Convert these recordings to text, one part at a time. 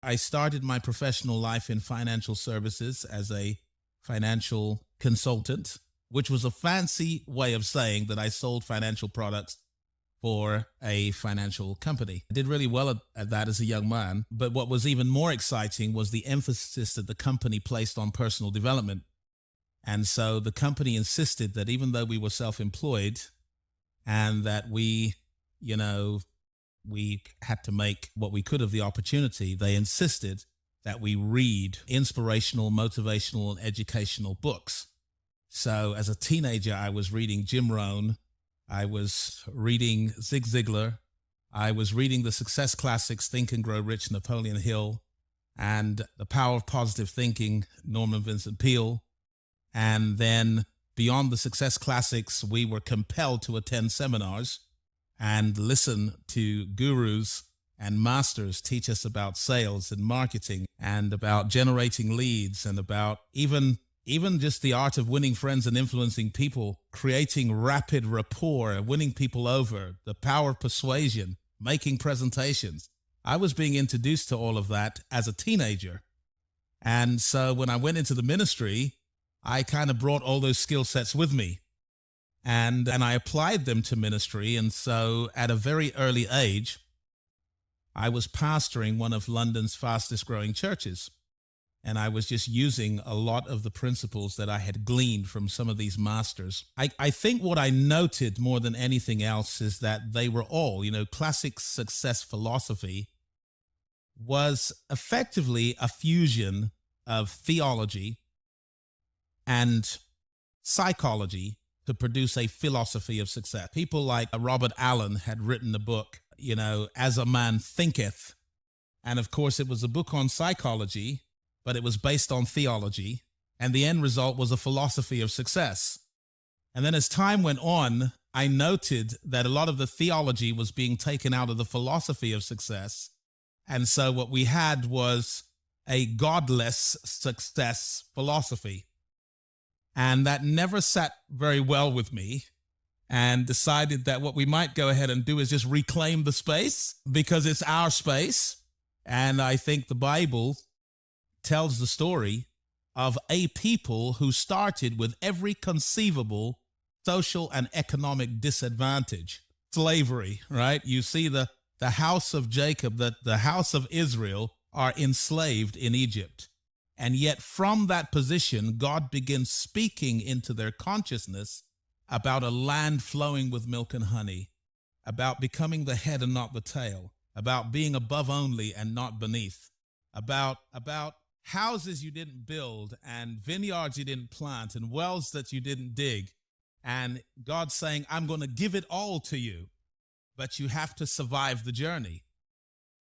I started my professional life in financial services as a financial consultant, which was a fancy way of saying that I sold financial products for a financial company. I did really well at that as a young man. But what was even more exciting was the emphasis that the company placed on personal development. And so the company insisted that even though we were self employed and that you know, we had to make what we could of the opportunity, they insisted that we read inspirational, motivational, and educational books. So as a teenager, I was reading Jim Rohn, I was reading Zig Ziglar, I was reading the success classics, Think and Grow Rich, Napoleon Hill, and The Power of Positive Thinking, Norman Vincent Peale. And then beyond the success classics, we were compelled to attend seminars and listen to gurus and masters teach us about sales and marketing and about generating leads and about even just the art of winning friends and influencing people, creating rapid rapport, winning people over, the power of persuasion, making presentations. I was being introduced to all of that as a teenager. And so when I went into the ministry, I kind of brought all those skill sets with me and I applied them to ministry. And so at a very early age, I was pastoring one of London's fastest growing churches. And I was just using a lot of the principles that I had gleaned from some of these masters. I think what I noted more than anything else is that they were all, classic success philosophy was effectively a fusion of theology and psychology to produce a philosophy of success. People like Robert Allen had written a book, As a Man Thinketh. And of course, it was a book on psychology, but it was based on theology. And the end result was a philosophy of success. And then as time went on, I noted that a lot of the theology was being taken out of the philosophy of success. And so what we had was a godless success philosophy. And that never sat very well with me, and decided that what we might go ahead and do is just reclaim the space because it's our space. And I think the Bible tells the story of a people who started with every conceivable social and economic disadvantage. Slavery, right? You see the house of Jacob, the house of Israel are enslaved in Egypt. And yet from that position, God begins speaking into their consciousness about a land flowing with milk and honey, about becoming the head and not the tail, about being above only and not beneath, about houses you didn't build and vineyards you didn't plant and wells that you didn't dig. And God saying, I'm going to give it all to you, but you have to survive the journey.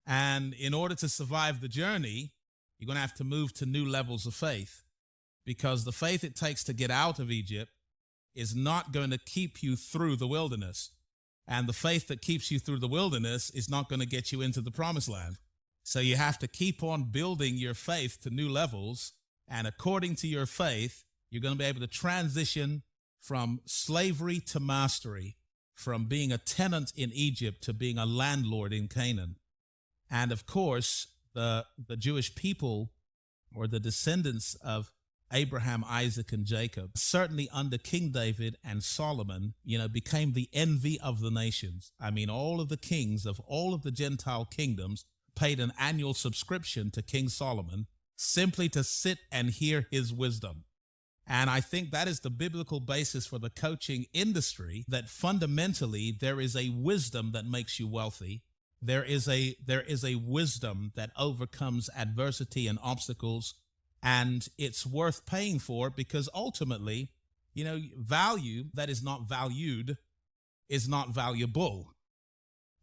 And in order to survive the journey, you're going to have to move to new levels of faith, because the faith it takes to get out of Egypt is not going to keep you through the wilderness. And the faith that keeps you through the wilderness is not going to get you into the promised land. So you have to keep on building your faith to new levels. And according to your faith, you're going to be able to transition from slavery to mastery, from being a tenant in Egypt to being a landlord in Canaan. And of course, the Jewish people, or the descendants of Abraham, Isaac, and Jacob, certainly under King David and Solomon, became the envy of the nations. I mean, all of the kings of all of the Gentile kingdoms paid an annual subscription to King Solomon simply to sit and hear his wisdom. And I think that is the biblical basis for the coaching industry, that fundamentally there is a wisdom that makes you wealthy. There is a wisdom that overcomes adversity and obstacles, and it's worth paying for, because ultimately, value that is not valued is not valuable.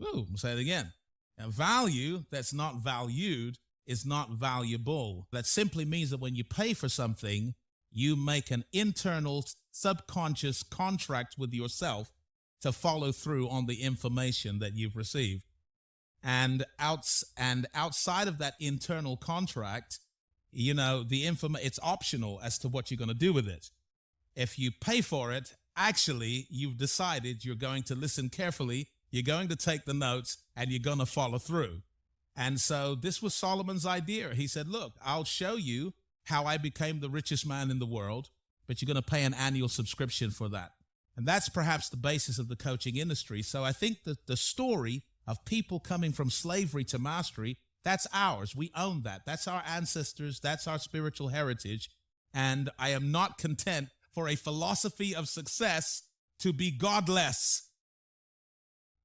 Ooh, I'll say it again. Now, value that's not valued is not valuable. That simply means that when you pay for something, you make an internal subconscious contract with yourself to follow through on the information that you've received. And outside of that internal contract, it's optional as to what you're going to do with it. If you pay for it, actually, you've decided you're going to listen carefully, you're going to take the notes, and you're going to follow through. And so this was Solomon's idea. He said, look, I'll show you how I became the richest man in the world, but you're going to pay an annual subscription for that. And that's perhaps the basis of the coaching industry. So I think that the story of people coming from slavery to mastery, that's ours. We own that. That's our ancestors. That's our spiritual heritage. And I am not content for a philosophy of success to be godless.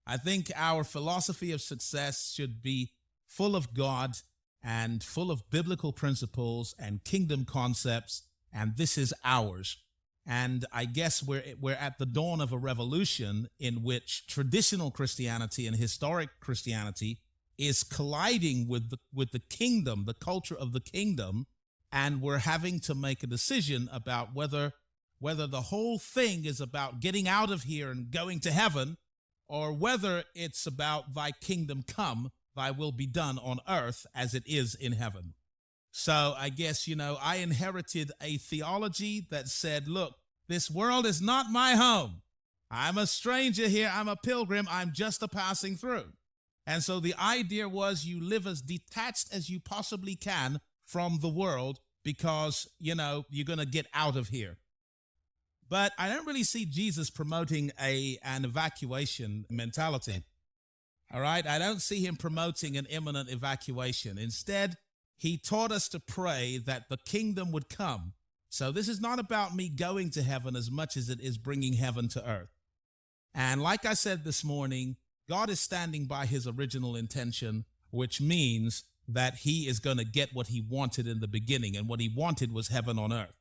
I think our philosophy of success should be full of God and full of biblical principles and kingdom concepts, and this is ours. And I guess we're at the dawn of a revolution in which traditional Christianity and historic Christianity is colliding with the kingdom, the culture of the kingdom, and we're having to make a decision about whether the whole thing is about getting out of here and going to heaven, or whether it's about thy kingdom come, thy will be done on earth as it is in heaven. So I guess, I inherited a theology that said, look, this world is not my home. I'm a stranger here. I'm a pilgrim. I'm just a passing through. And so the idea was you live as detached as you possibly can from the world because, you're going to get out of here. But I don't really see Jesus promoting an evacuation mentality. All right? I don't see him promoting an imminent evacuation. Instead, he taught us to pray that the kingdom would come. So this is not about me going to heaven as much as it is bringing heaven to earth. And like I said this morning, God is standing by his original intention, which means that he is going to get what he wanted in the beginning. And what he wanted was heaven on earth.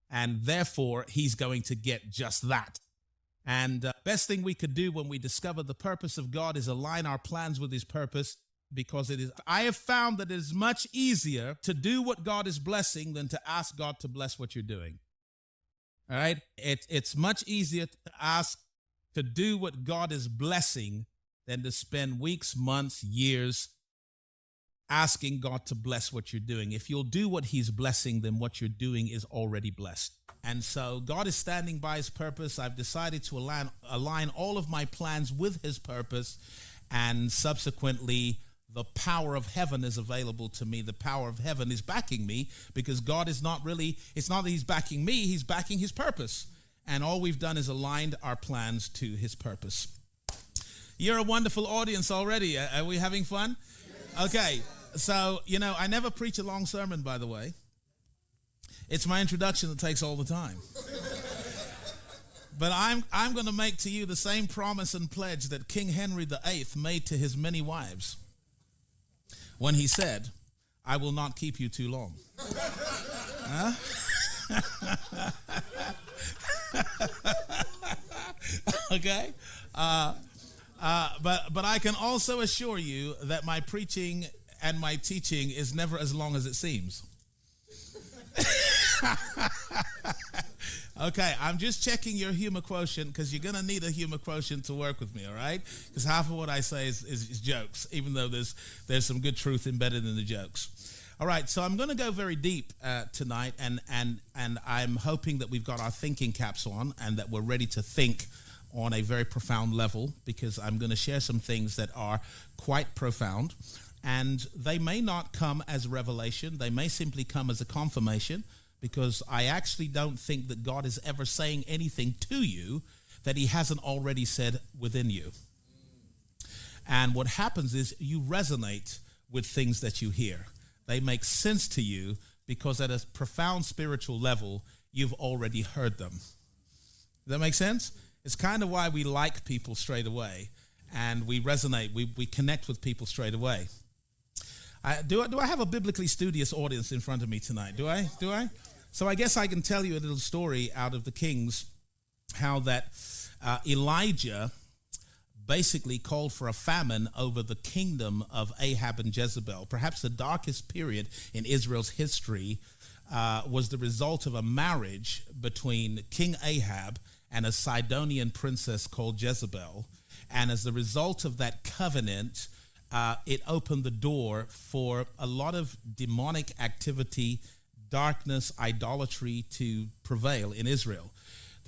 And therefore, he's going to get just that. And best thing we could do when we discover the purpose of God is align our plans with his purpose, because I have found that it is much easier to do what God is blessing than to ask God to bless what you're doing. All right? It's much easier to ask to do what God is blessing than to spend weeks, months, years asking God to bless what you're doing. If you'll do what he's blessing, then what you're doing is already blessed. And so God is standing by his purpose. I've decided to align all of my plans with his purpose, and subsequently the power of heaven is available to me. The power of heaven is backing me, because God is not really, it's not that he's backing me, he's backing his purpose. And all we've done is aligned our plans to his purpose. You're a wonderful audience already. Are we having fun? Okay. So, I never preach a long sermon, by the way. It's my introduction that takes all the time. But I'm going to make to you the same promise and pledge that King Henry VIII made to his many wives when he said, I will not keep you too long. Huh? Okay? But I can also assure you that my preaching and my teaching is never as long as it seems. Okay, I'm just checking your humor quotient, because you're going to need a humor quotient to work with me, all right? Because half of what I say is jokes, even though there's some good truth embedded in the jokes. All right, so I'm going to go very deep tonight, and I'm hoping that we've got our thinking caps on and that we're ready to think on a very profound level, because I'm going to share some things that are quite profound. And they may not come as revelation. They may simply come as a confirmation, because I actually don't think that God is ever saying anything to you that he hasn't already said within you. And what happens is you resonate with things that you hear. They make sense to you because at a profound spiritual level, you've already heard them. Does that make sense? It's kind of why we like people straight away, and we resonate, we connect with people straight away. Do I have a biblically studious audience in front of me tonight? Do I? So I guess I can tell you a little story out of the Kings, how that Elijah basically called for a famine over the kingdom of Ahab and Jezebel. Perhaps the darkest period in Israel's history was the result of a marriage between King Ahab and a Sidonian princess called Jezebel. And as the result of that covenant, it opened the door for a lot of demonic activity, darkness, idolatry to prevail in Israel.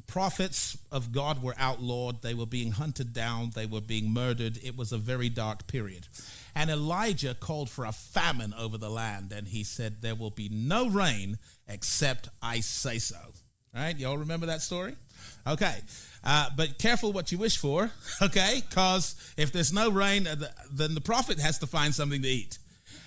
Prophets of God were outlawed. They were being hunted down. They were being murdered. It was a very dark period. And Elijah called for a famine over the land, and he said, there will be no rain except I say so. All right, y'all remember that story? Okay, but careful what you wish for, okay? Because if there's no rain, then the prophet has to find something to eat.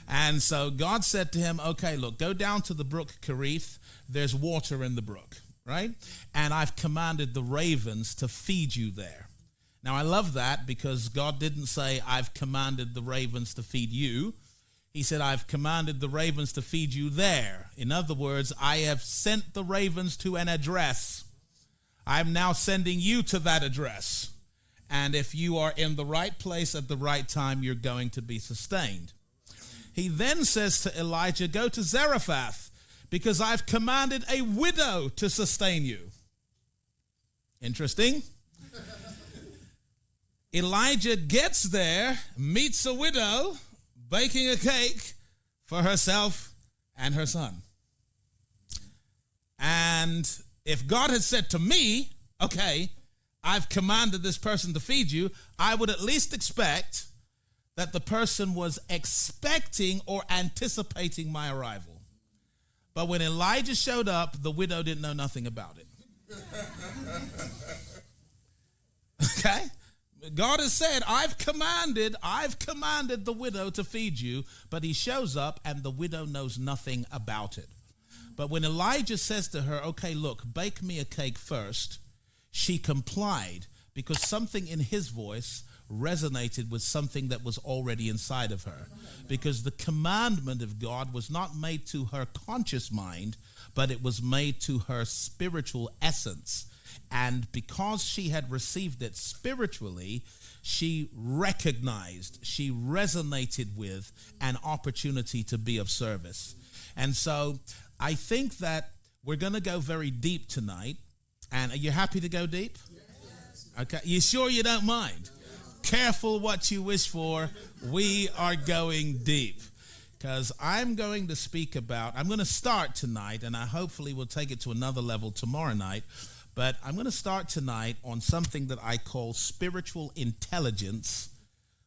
And so God said to him, okay, look, go down to the brook Kerith. There's water in the brook, right? And I've commanded the ravens to feed you there. Now, I love that because God didn't say, I've commanded the ravens to feed you. He said, I've commanded the ravens to feed you there. In other words, I have sent the ravens to an address. I'm now sending you to that address. And if you are in the right place at the right time, you're going to be sustained. He then says to Elijah, go to Zarephath, because I've commanded a widow to sustain you. Interesting. Elijah gets there, meets a widow, baking a cake for herself and her son. And if God had said to me, okay, I've commanded this person to feed you, I would at least expect that the person was expecting or anticipating my arrival. But when Elijah showed up, the widow didn't know nothing about it. Okay? God has said, I've commanded the widow to feed you, but he shows up and the widow knows nothing about it. But when Elijah says to her, okay, look, bake me a cake first, she complied because something in his voice resonated with something that was already inside of her. Because the commandment of God was not made to her conscious mind, but it was made to her spiritual essence. And because she had received it spiritually, she recognized, she resonated with an opportunity to be of service. And so I think that we're going to go very deep tonight. And are you happy to go deep? Yes. Okay. You sure you don't mind? Yes. Careful what you wish for. We are going deep. Because I'm going to start tonight, and I hopefully will take it to another level tomorrow night. But I'm going to start tonight on something that I call spiritual intelligence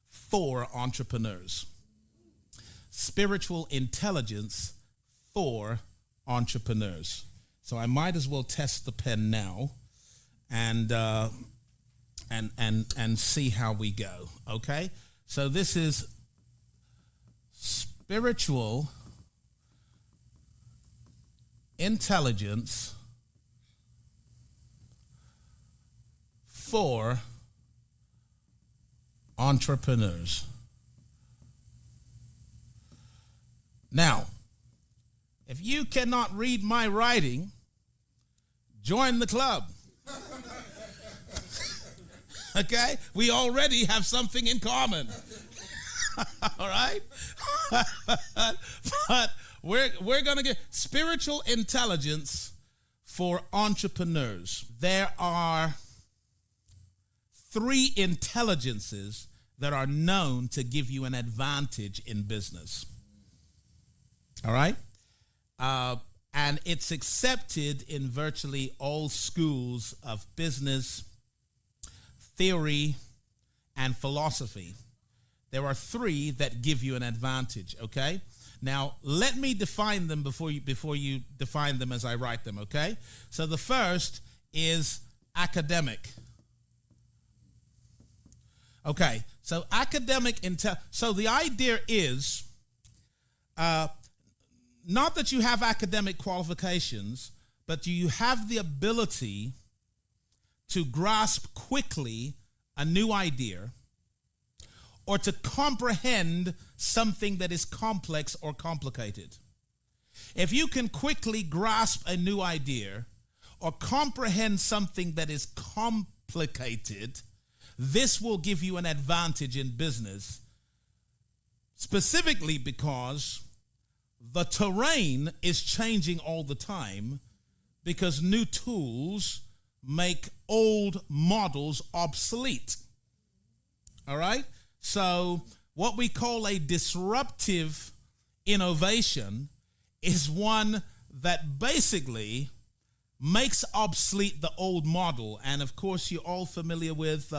for entrepreneurs. Spiritual intelligence for entrepreneurs. So I might as well test the pen now and see how we go. Okay? So this is spiritual intelligence for entrepreneurs. Now, if you cannot read my writing, join the club. Okay? We already have something in common. All right? But we're going to get spiritual intelligence for entrepreneurs. There are 3 intelligences that are known to give you an advantage in business. All right? And it's accepted in virtually all schools of business, theory, and philosophy. There are 3 that give you an advantage, okay? Now, let me define them before you define them as I write them, okay? So the first is academic. Okay, so so the idea is not that you have academic qualifications, but you have the ability to grasp quickly a new idea or to comprehend something that is complex or complicated. If you can quickly grasp a new idea or comprehend something that is complicated, this will give you an advantage in business, specifically because the terrain is changing all the time because new tools make old models obsolete. All right? So what we call a disruptive innovation is one that basically makes obsolete the old model. And of course, you're all familiar with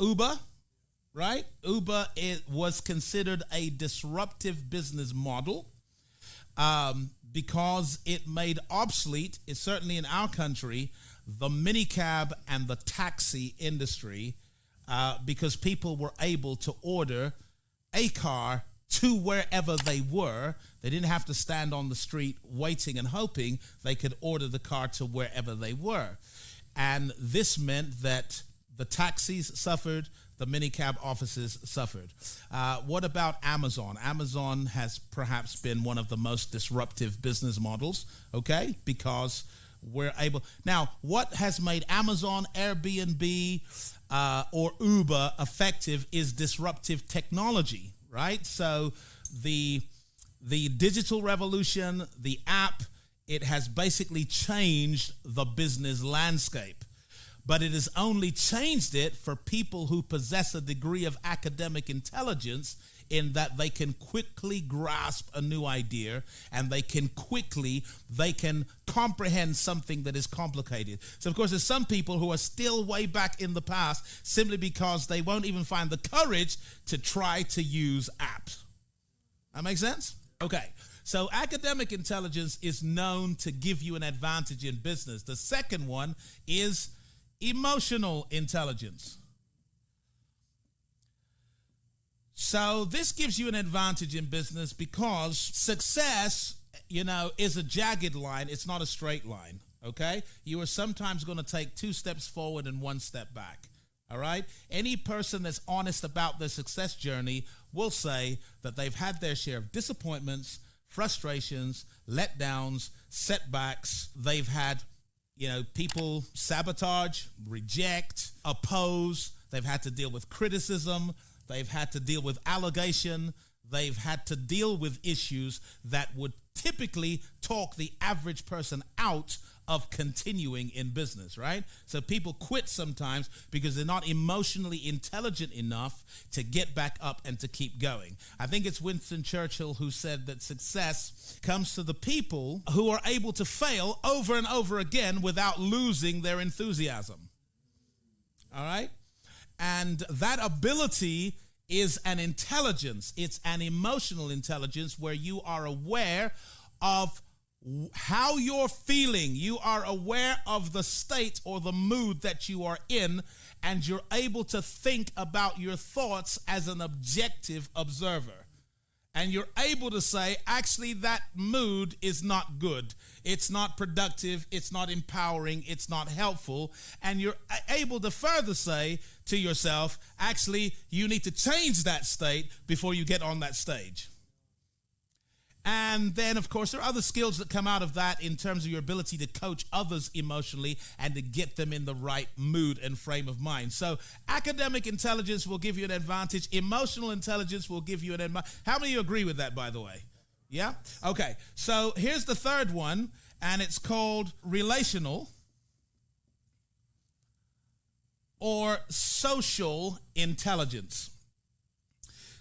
Uber, right? Uber, it was considered a disruptive business model because it made obsolete, certainly in our country, the minicab and the taxi industry, because people were able to order a car to wherever they were. They didn't have to stand on the street waiting and hoping. They could order the car to wherever they were. And this meant that the taxis suffered, the minicab offices suffered. What about Amazon? Amazon has perhaps been one of the most disruptive business models, okay? Because we're able... Now, what has made Amazon, Airbnb, or Uber effective is disruptive technology, right? So the digital revolution, the app, it has basically changed the business landscape. But it has only changed it for people who possess a degree of academic intelligence, in that they can quickly grasp a new idea and they can comprehend something that is complicated. So of course there's some people who are still way back in the past simply because they won't even find the courage to try to use apps. That makes sense? Okay. So academic intelligence is known to give you an advantage in business. The second one is emotional intelligence. So this gives you an advantage in business because success, is a jagged line. It's not a straight line, okay? You are sometimes going to take 2 steps forward and 1 step back, all right? Any person that's honest about their success journey will say that they've had their share of disappointments, frustrations, letdowns, setbacks. They've had, people sabotage, reject, oppose. They've had to deal with criticism. They've had to deal with allegation. They've had to deal with issues that would typically talk the average person out of continuing in business, right? So people quit sometimes because they're not emotionally intelligent enough to get back up and to keep going. I think it's Winston Churchill who said that success comes to the people who are able to fail over and over again without losing their enthusiasm. All right? And that ability is an intelligence. It's an emotional intelligence where you are aware of how you're feeling. You are aware of the state or the mood that you are in, and you're able to think about your thoughts as an objective observer. And you're able to say, actually, that mood is not good. It's not productive. It's not empowering. It's not helpful. And you're able to further say to yourself, actually, you need to change that state before you get on that stage. And then, of course, there are other skills that come out of that in terms of your ability to coach others emotionally and to get them in the right mood and frame of mind. So academic intelligence will give you an advantage. Emotional intelligence will give you an advantage. How many of you agree with that, by the way? Yeah? Okay. So here's the third one, and it's called relational or social intelligence.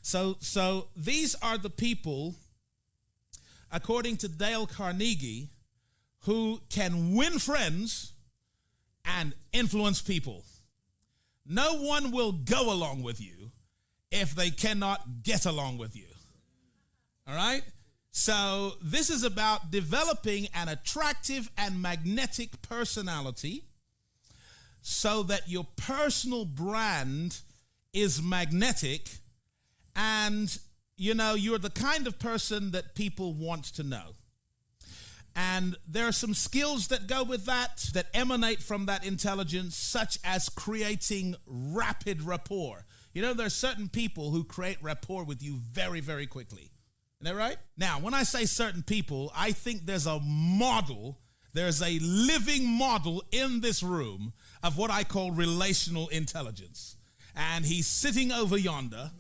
So these are the people, according to Dale Carnegie, who can win friends and influence people. No one will go along with you if they cannot get along with you. All right? So this is about developing an attractive and magnetic personality so that your personal brand is magnetic and you're the kind of person that people want to know. And there are some skills that go with that emanate from that intelligence, such as creating rapid rapport. There are certain people who create rapport with you very, very quickly. Isn't that right? Now, when I say certain people, I think there's a living model in this room of what I call relational intelligence. And he's sitting over yonder,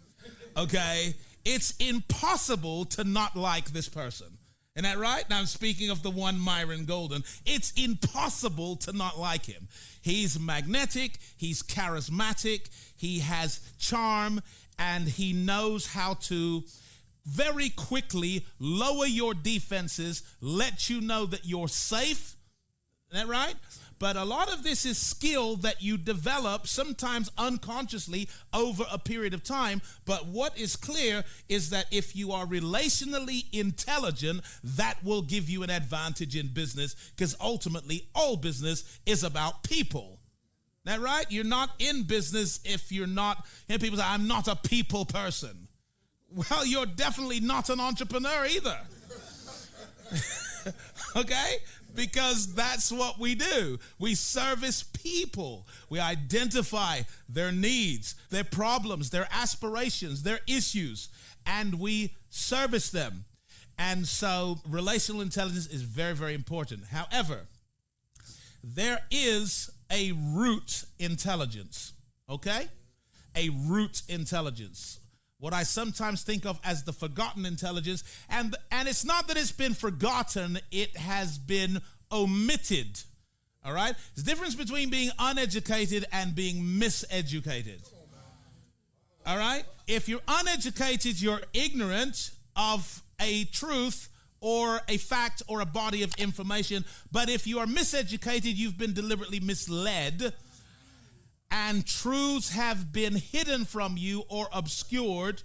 okay? It's impossible to not like this person. Isn't that right? Now I'm speaking of the one Myron Golden. It's impossible to not like him. He's magnetic, he's charismatic, he has charm, and he knows how to very quickly lower your defenses, let you know that you're safe, Isn't that right? But a lot of this is skill that you develop, sometimes unconsciously, over a period of time. But what is clear is that if you are relationally intelligent, that will give you an advantage in business, because ultimately all business is about people. Isn't that right? You're not in business if you're not, people say, I'm not a people person. Well, you're definitely not an entrepreneur either. Okay? Because that's what we do. We service people. We identify their needs, their problems, their aspirations, their issues, and we service them. And so relational intelligence is very, very important. However, there is a root intelligence, okay? A root intelligence. What I sometimes think of as the forgotten intelligence. And it's not that it's been forgotten, it has been omitted. All right? There's a difference between being uneducated and being miseducated. All right? If you're uneducated, you're ignorant of a truth or a fact or a body of information. But if you are miseducated, you've been deliberately misled, and truths have been hidden from you or obscured,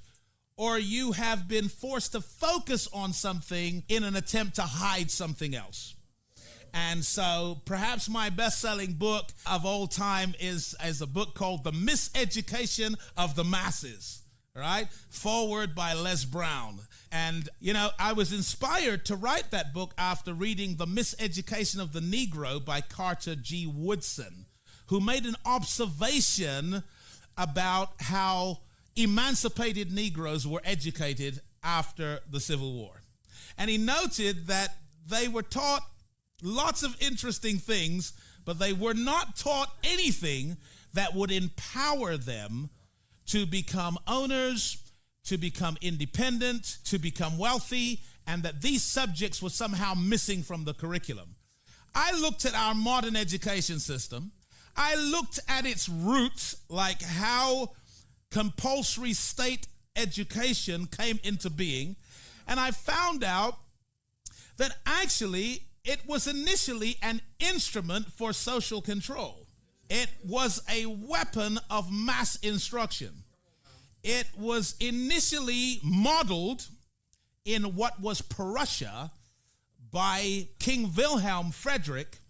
or you have been forced to focus on something in an attempt to hide something else. And so perhaps my best-selling book of all time is a book called The Miseducation of the Masses, right? Forward by Les Brown. And, I was inspired to write that book after reading The Miseducation of the Negro by Carter G. Woodson, who made an observation about how emancipated Negroes were educated after the Civil War. And he noted that they were taught lots of interesting things, but they were not taught anything that would empower them to become owners, to become independent, to become wealthy, and that these subjects were somehow missing from the curriculum. I looked at our modern education system. I looked at its roots, like how compulsory state education came into being, and I found out that actually it was initially an instrument for social control. It was a weapon of mass instruction. It was initially modeled in what was Prussia by King Wilhelm Frederick,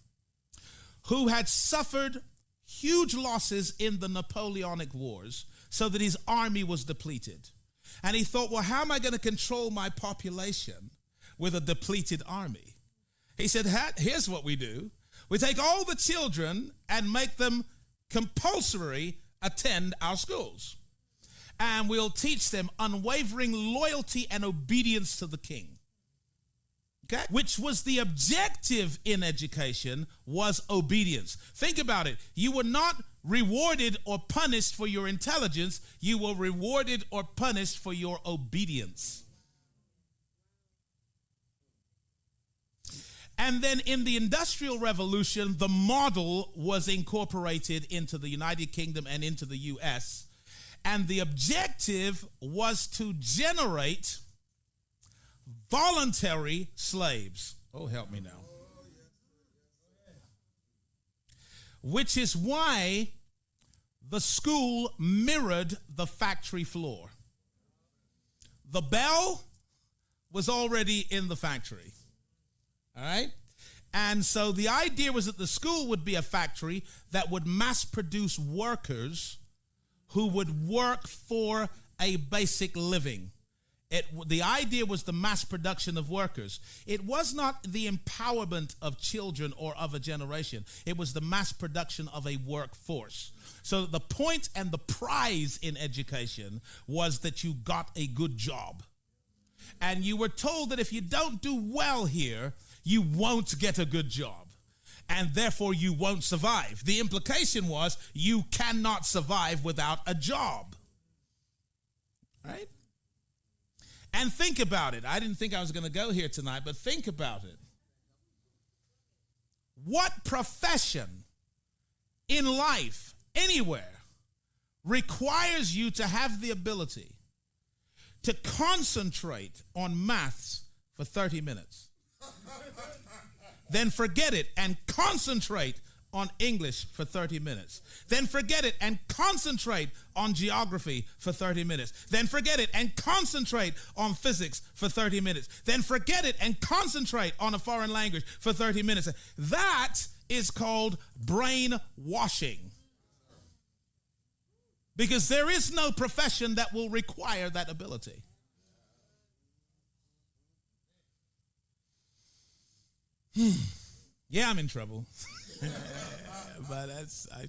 who had suffered huge losses in the Napoleonic Wars, so that his army was depleted. And he thought, well, how am I going to control my population with a depleted army? He said, here's what we do. We take all the children and make them compulsory attend our schools. And we'll teach them unwavering loyalty and obedience to the king. Okay? Which was the objective in education, was obedience. Think about it. You were not rewarded or punished for your intelligence. You were rewarded or punished for your obedience. And then in the Industrial Revolution, the model was incorporated into the United Kingdom and into the U.S., and the objective was to generate voluntary slaves. Oh, help me now. Which is why the school mirrored the factory floor. The bell was already in the factory. All right? And so the idea was that the school would be a factory that would mass produce workers who would work for a basic living. The idea was the mass production of workers. It was not the empowerment of children or of a generation. It was the mass production of a workforce. So the point and the prize in education was that you got a good job. And you were told that if you don't do well here, you won't get a good job. And therefore you won't survive. The implication was you cannot survive without a job. Right? And think about it. I didn't think I was going to go here tonight, but think about it. What profession in life, anywhere, requires you to have the ability to concentrate on maths for 30 minutes? then forget it and concentrate on English for 30 minutes. Then forget it and concentrate on geography for 30 minutes. Then forget it and concentrate on physics for 30 minutes. Then forget it and concentrate on a foreign language for 30 minutes. That is called brainwashing. Because there is no profession that will require that ability. Yeah, I'm in trouble. But I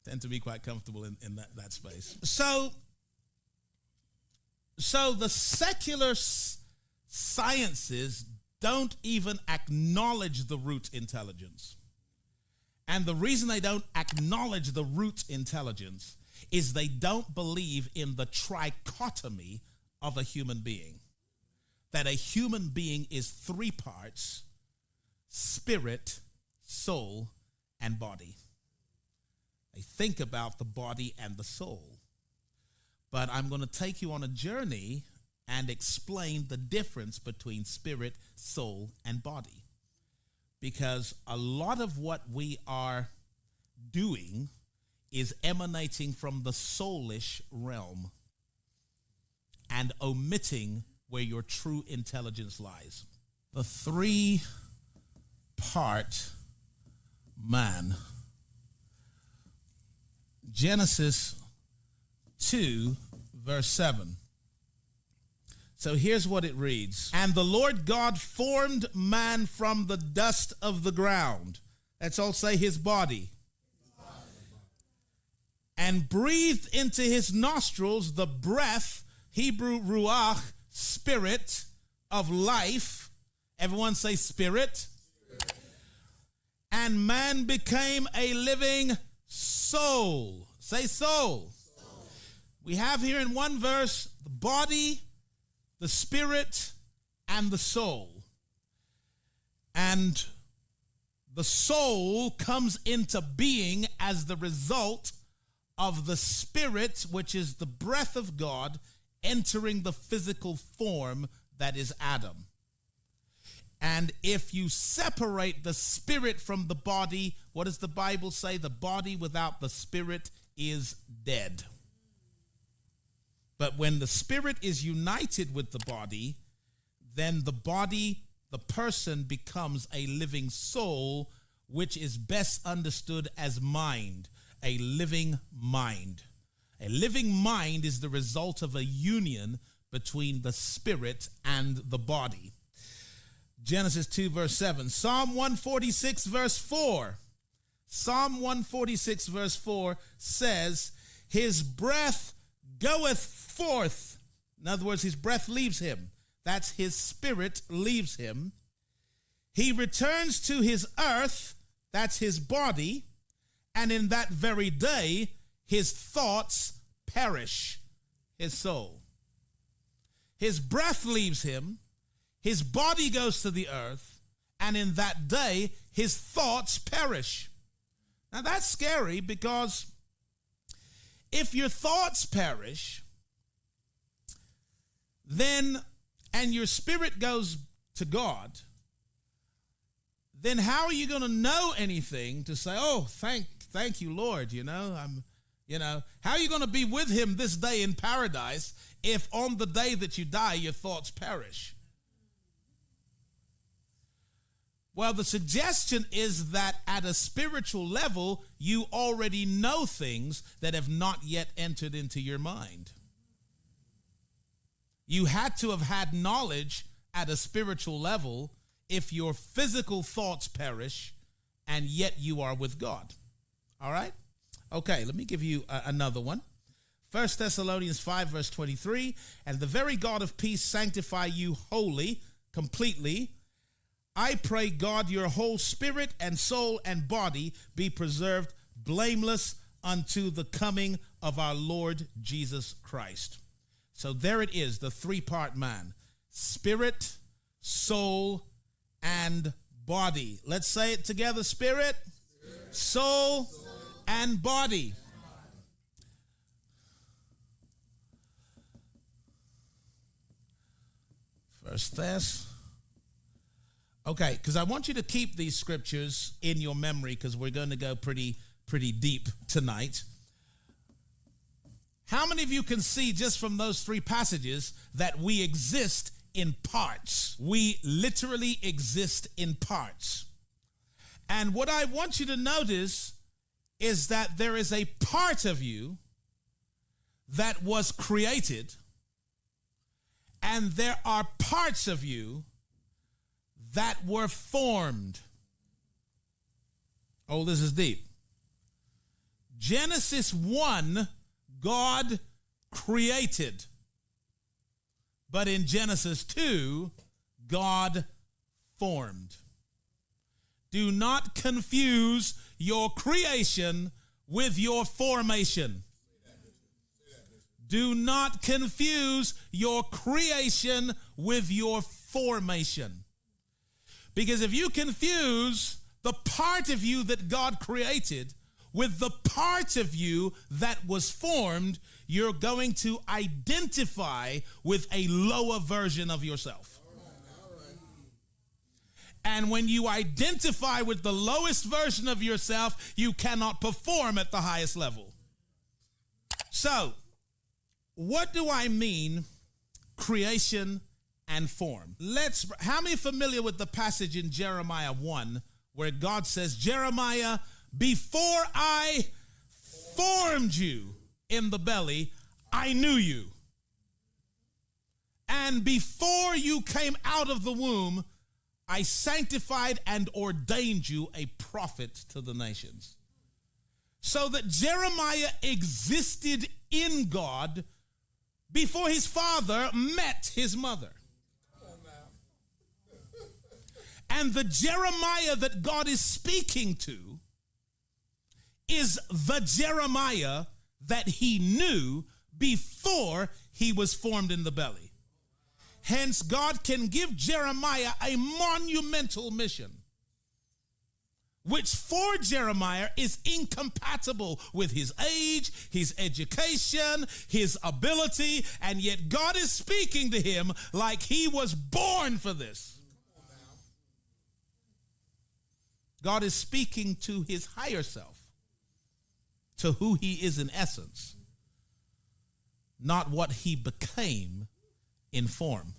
tend to be quite comfortable in that space. So the secular sciences don't even acknowledge the root intelligence. And the reason they don't acknowledge the root intelligence is they don't believe in the trichotomy of a human being. That a human being is three parts: spirit, soul, and body. They think about the body and the soul. But I'm going to take you on a journey and explain the difference between spirit, soul, and body. Because a lot of what we are doing is emanating from the soulish realm and omitting where your true intelligence lies. The three-part man. Genesis 2, verse 7. So here's what it reads. And the Lord God formed man from the dust of the ground. Let's all say his body. And breathed into his nostrils the breath, Hebrew ruach, spirit of life. Everyone say spirit. And man became a living soul. Say soul. We have here in one verse the body, the spirit, and the soul. And the soul comes into being as the result of the spirit, which is the breath of God, entering the physical form that is Adam. And if you separate the spirit from the body, what does the Bible say? The body without the spirit is dead. But when the spirit is united with the body, then the body, the person, becomes a living soul, which is best understood as mind, a living mind. A living mind is the result of a union between the spirit and the body. Genesis 2, verse 7. Psalm 146, verse 4. Psalm 146, verse 4 says, his breath goeth forth. In other words, his breath leaves him. That's his spirit leaves him. He returns to his earth. That's his body. And in that very day, his thoughts perish. His soul. His breath leaves him. His body goes to the earth, and in that day, his thoughts perish. Now that's scary, because if your thoughts perish, then, and your spirit goes to God, then how are you going to know anything to say, oh, thank you, Lord, how are you going to be with him this day in paradise if on the day that you die, your thoughts perish? Well, the suggestion is that at a spiritual level, you already know things that have not yet entered into your mind. You had to have had knowledge at a spiritual level if your physical thoughts perish and yet you are with God. All right? Okay, let me give you another one. 1 Thessalonians 5, verse 23, and the very God of peace sanctify you wholly, completely. I pray God your whole spirit and soul and body be preserved blameless unto the coming of our Lord Jesus Christ. So there it is, the three-part man: spirit, soul, and body. Let's say it together: spirit, soul, and body. First Thess. Okay, because I want you to keep these scriptures in your memory because we're going to go pretty deep tonight. How many of you can see just from those three passages that we exist in parts? We literally exist in parts. And what I want you to notice is that there is a part of you that was created, and there are parts of you that were formed. Oh, this is deep. Genesis 1, God created. But in Genesis 2, God formed. Do not confuse your creation with your formation. Do not confuse your creation with your formation. Because if you confuse the part of you that God created with the part of you that was formed, you're going to identify with a lower version of yourself. And when you identify with the lowest version of yourself, you cannot perform at the highest level. So, what do I mean, creation and form? How many are familiar with the passage in Jeremiah 1 where God says, Jeremiah, before I formed you in the belly, I knew you. And before you came out of the womb, I sanctified and ordained you a prophet to the nations. So that Jeremiah existed in God before his father met his mother. And the Jeremiah that God is speaking to is the Jeremiah that he knew before he was formed in the belly. Hence, God can give Jeremiah a monumental mission, which for Jeremiah is incompatible with his age, his education, his ability, and yet God is speaking to him like he was born for this. God is speaking to his higher self, to who he is in essence, not what he became in form.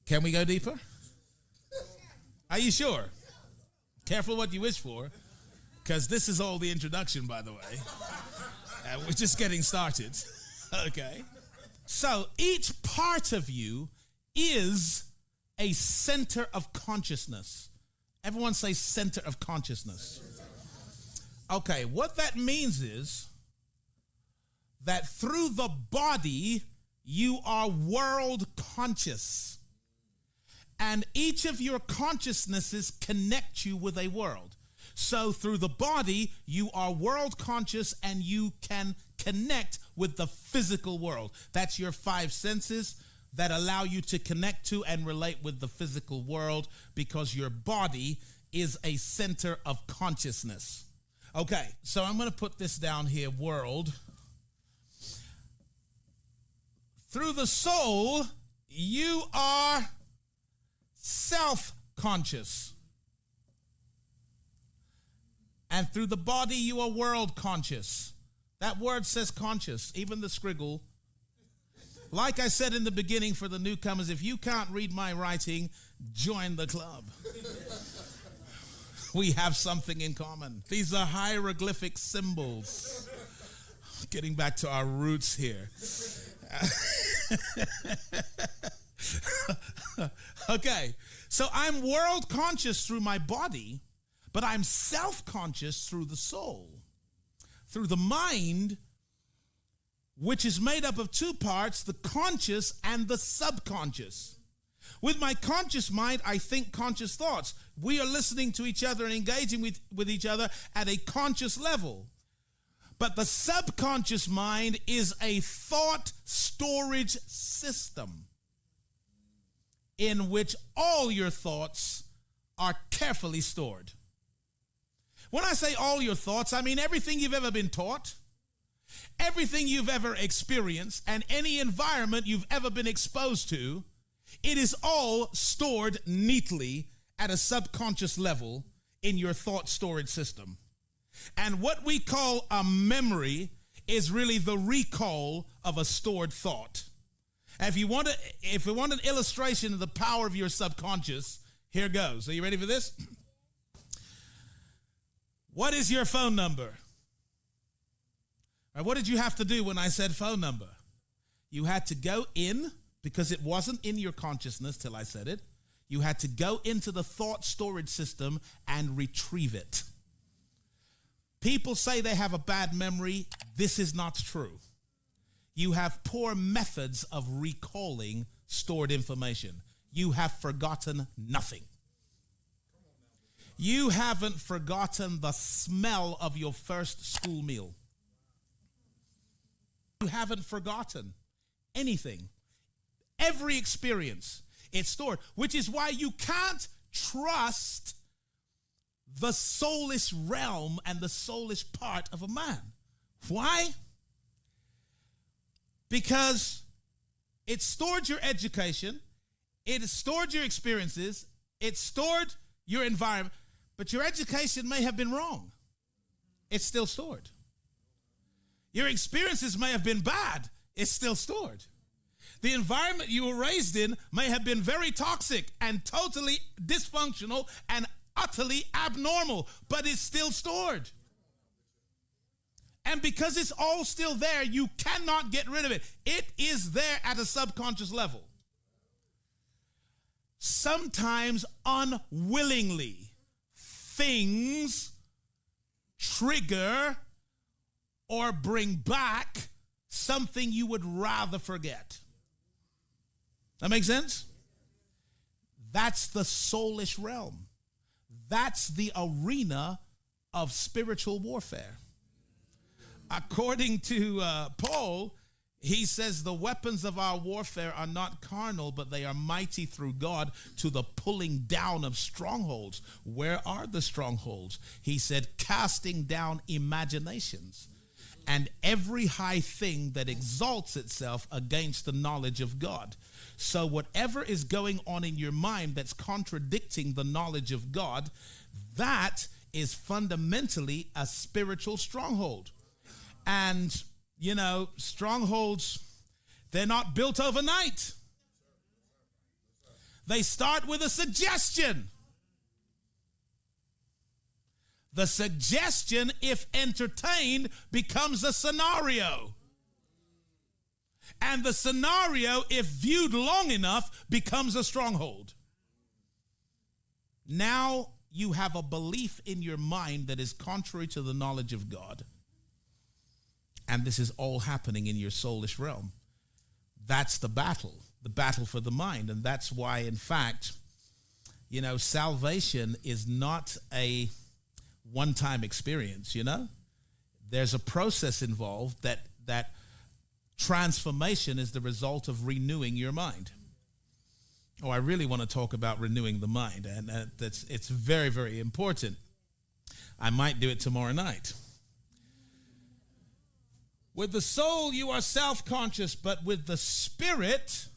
Can we go deeper? Are you sure? Careful what you wish for, because this is all the introduction, by the way. We're just getting started. Okay. So each part of you is a center of consciousness. Everyone say center of consciousness. Okay, what that means is that through the body, you are world conscious. And each of your consciousnesses connect you with a world. So through the body, you are world conscious and you can connect with the physical world. That's your five senses that allow you to connect to and relate with the physical world, because your body is a center of consciousness. Okay, so I'm going to put this down here, world. Through the soul, you are self-conscious. And through the body, you are world conscious. That word says conscious, even the scriggle. Like I said in the beginning for the newcomers, if you can't read my writing, join the club. We have something in common. These are hieroglyphic symbols. Getting back to our roots here. Okay, so I'm world conscious through my body, but I'm self-conscious through the soul, through the mind, which is made up of two parts, the conscious and the subconscious. With my conscious mind, I think conscious thoughts. We are listening to each other and engaging with each other at a conscious level. But the subconscious mind is a thought storage system in which all your thoughts are carefully stored. When I say all your thoughts, I mean everything you've ever been taught, everything you've ever experienced, and any environment you've ever been exposed to It is all stored neatly at a subconscious level in your thought storage system. And what we call a memory is really the recall of a stored thought. If you want an illustration of the power of your subconscious, here goes. Are you ready for this? What is your phone number? What did you have to do when I said phone number? You had to go in, because it wasn't in your consciousness till I said it. You had to go into the thought storage system and retrieve it. People say they have a bad memory. This is not true. You have poor methods of recalling stored information. You have forgotten nothing. You haven't forgotten the smell of your first school meal. You haven't forgotten anything. Every experience, it's stored, which is why you can't trust the soulish realm and the soulish part of a man. Why? Because it stored your education, it stored your experiences, it stored your environment, but your education may have been wrong. It's still stored. Your experiences may have been bad. It's still stored. The environment you were raised in may have been very toxic and totally dysfunctional and utterly abnormal, but it's still stored. And because it's all still there, you cannot get rid of it. It is there at a subconscious level. Sometimes unwillingly, things trigger or bring back something you would rather forget. That makes sense? That's the soulish realm. That's the arena of spiritual warfare. According to Paul, he says the weapons of our warfare are not carnal, but they are mighty through God to the pulling down of strongholds. Where are the strongholds? He said, casting down imaginations and every high thing that exalts itself against the knowledge of God. So whatever is going on in your mind that's contradicting the knowledge of God, that is fundamentally a spiritual stronghold. And, you know, strongholds, they're not built overnight. They start with a suggestion. The suggestion, if entertained, becomes a scenario. And the scenario, if viewed long enough, becomes a stronghold. Now you have a belief in your mind that is contrary to the knowledge of God. And this is all happening in your soulish realm. That's the battle for the mind. And that's why, in fact, you know, salvation is not a one-time experience, you know? There's a process involved that transformation is the result of renewing your mind. Oh, I really want to talk about renewing the mind, and it's very, very important. I might do it tomorrow night. With the soul, you are self-conscious, but with the spirit,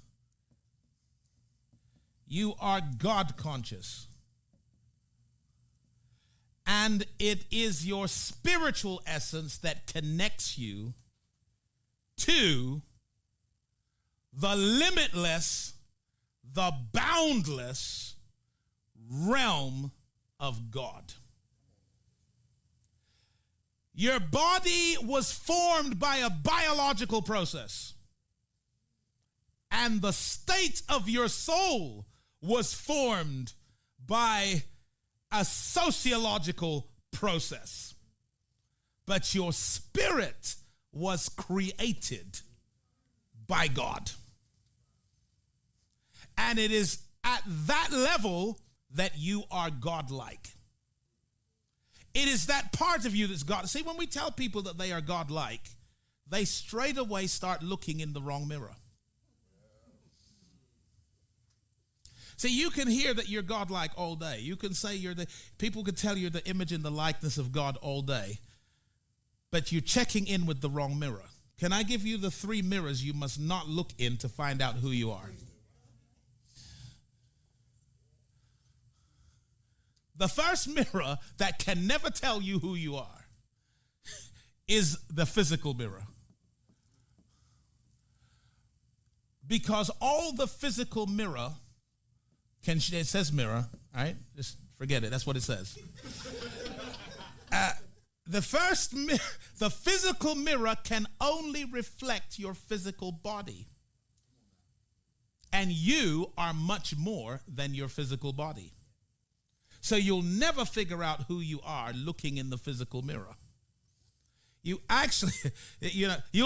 you are God-conscious. And it is your spiritual essence that connects you to the limitless, the boundless realm of God. Your body was formed by a biological process, and the state of your soul was formed by a sociological process. But your spirit was created by God. And it is at that level that you are godlike. It is that part of you that's God. See, when we tell people that they are godlike, they straight away start looking in the wrong mirror. See, you can hear that you're godlike all day. You can say people can tell you're the image and the likeness of God all day, but you're checking in with the wrong mirror. Can I give you the 3 mirrors you must not look in to find out who you are? The first mirror that can never tell you who you are is the physical mirror. Because all the physical mirror it says mirror, all right? Just forget it. That's what it says. The physical mirror can only reflect your physical body. And you are much more than your physical body. So you'll never figure out who you are looking in the physical mirror. You'll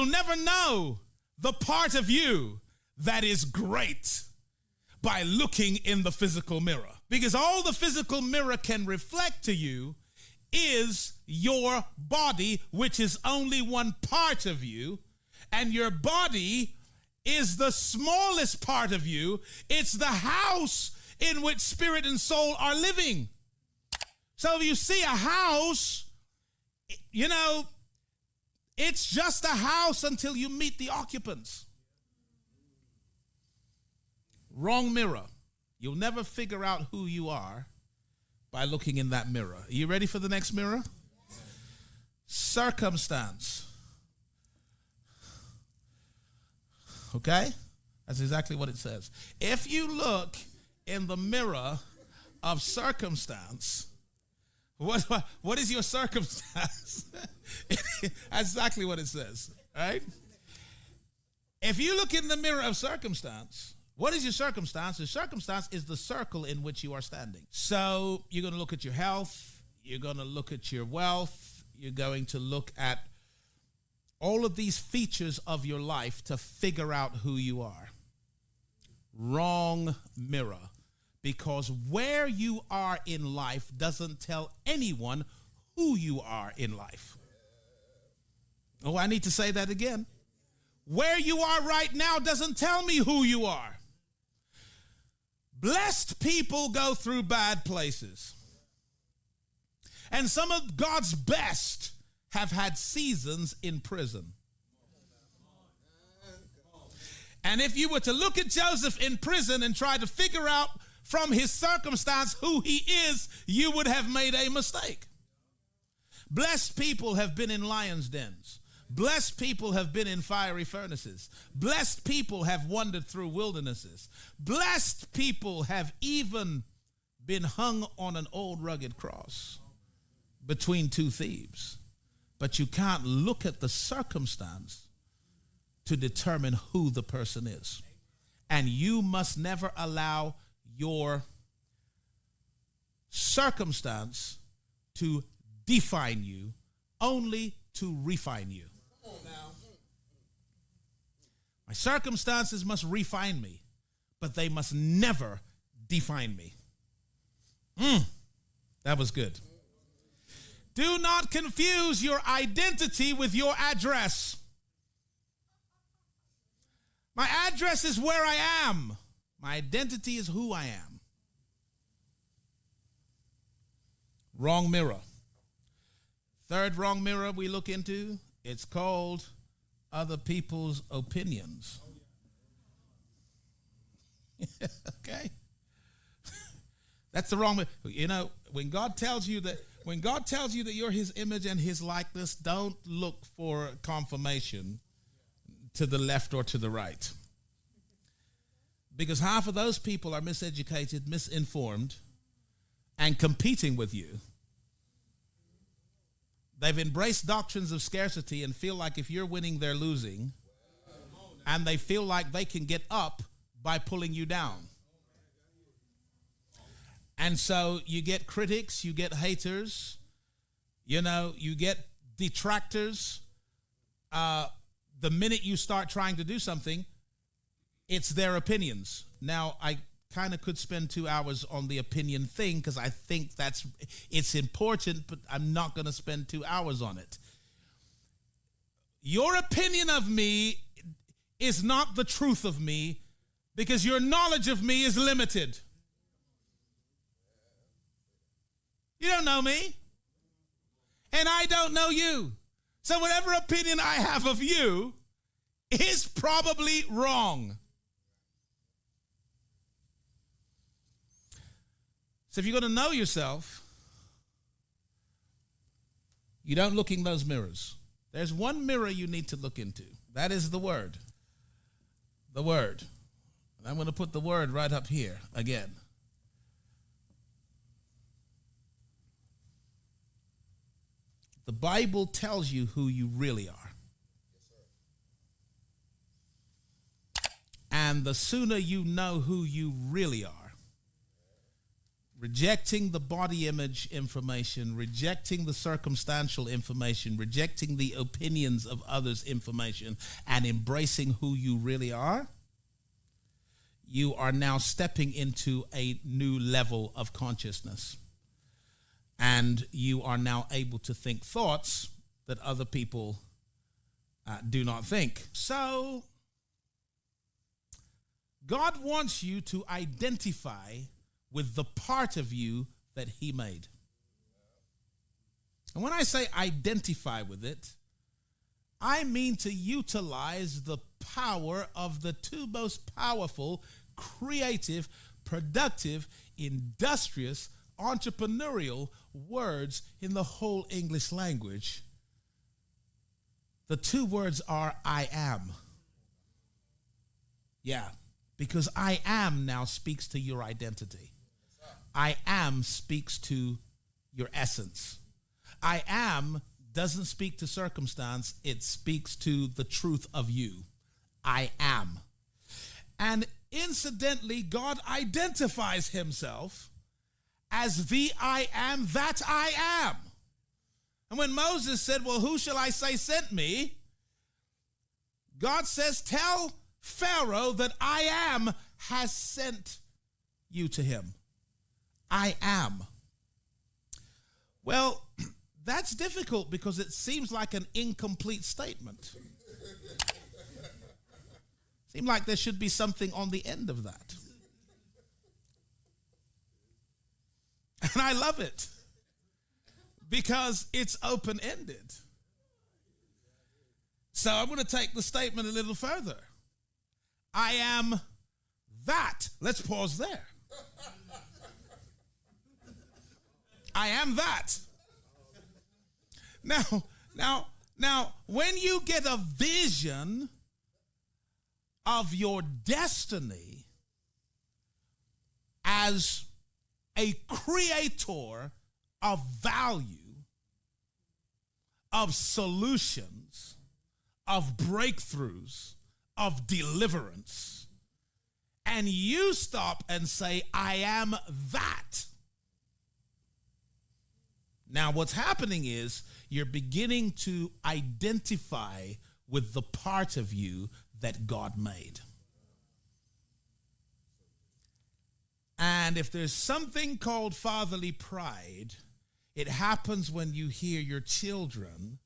never know the part of you that is great by looking in the physical mirror. Because all the physical mirror can reflect to you is your body, which is only one part of you. And your body is the smallest part of you. It's the house in which spirit and soul are living. So if you see a house, it's just a house until you meet the occupants. Wrong mirror. You'll never figure out who you are by looking in that mirror. Are you ready for the next mirror? Circumstance. Okay? That's exactly what it says. If you look in the mirror of circumstance, what is your circumstance? That's exactly what it says, right? If you look in the mirror of circumstance, what is your circumstance? The circumstance is the circle in which you are standing. So you're going to look at your health. You're going to look at your wealth. You're going to look at all of these features of your life to figure out who you are. Wrong mirror. Because where you are in life doesn't tell anyone who you are in life. Oh, I need to say that again. Where you are right now doesn't tell me who you are. Blessed people go through bad places. And some of God's best have had seasons in prison. And if you were to look at Joseph in prison and try to figure out from his circumstance who he is, you would have made a mistake. Blessed people have been in lions' dens. Blessed people have been in fiery furnaces. Blessed people have wandered through wildernesses. Blessed people have even been hung on an old rugged cross between two thieves. But you can't look at the circumstance to determine who the person is. And you must never allow your circumstance to define you, only to refine you. My circumstances must refine me, but they must never define me. That was good. Do not confuse your identity with your address. My address is where I am. My identity is who I am. Wrong mirror. Third wrong mirror we look into, it's called other people's opinions. Okay? That's the wrong mirror. When God tells you that you're his image and his likeness, don't look for confirmation to the left or to the right. Because half of those people are miseducated, misinformed, and competing with you. They've embraced doctrines of scarcity and feel like if you're winning, they're losing. And they feel like they can get up by pulling you down. And so you get critics, you get haters, you get detractors. The minute you start trying to do something, it's their opinions. Now, I kind of could spend 2 hours on the opinion thing because I think it's important, but I'm not going to spend 2 hours on it. Your opinion of me is not the truth of me because your knowledge of me is limited. You don't know me, and I don't know you. So whatever opinion I have of you is probably wrong. So if you're going to know yourself, You don't look in those mirrors. There's one mirror you need to look into. That is the Word. The Word. And I'm going to put the Word right up here again. The Bible tells you who you really are. And the sooner you know who you really are, rejecting the body image information, rejecting the circumstantial information, rejecting the opinions of others' information, and embracing who you really are, you are now stepping into a new level of consciousness. And you are now able to think thoughts that other people do not think. So, God wants you to identify with the part of you that He made. And when I say identify with it, I mean to utilize the power of the two most powerful, creative, productive, industrious, entrepreneurial words in the whole English language. The two words are I am. Yeah, because I am now speaks to your identity. I am speaks to your essence. I am doesn't speak to circumstance, it speaks to the truth of you. I am. And incidentally, God identifies Himself as the I am that I am. And when Moses said, well, who shall I say sent me? God says, tell Pharaoh that I am has sent you to him. I am. Well, that's difficult because it seems like an incomplete statement. Seems like there should be something on the end of that. And I love it because it's open-ended. So I'm going to take the statement a little further. I am that. Let's pause there. I am that. Now, when you get a vision of your destiny as a creator of value, of solutions, of breakthroughs, of deliverance, and you stop and say, I am that. Now, what's happening is you're beginning to identify with the part of you that God made. And if there's something called fatherly pride, it happens when you hear your children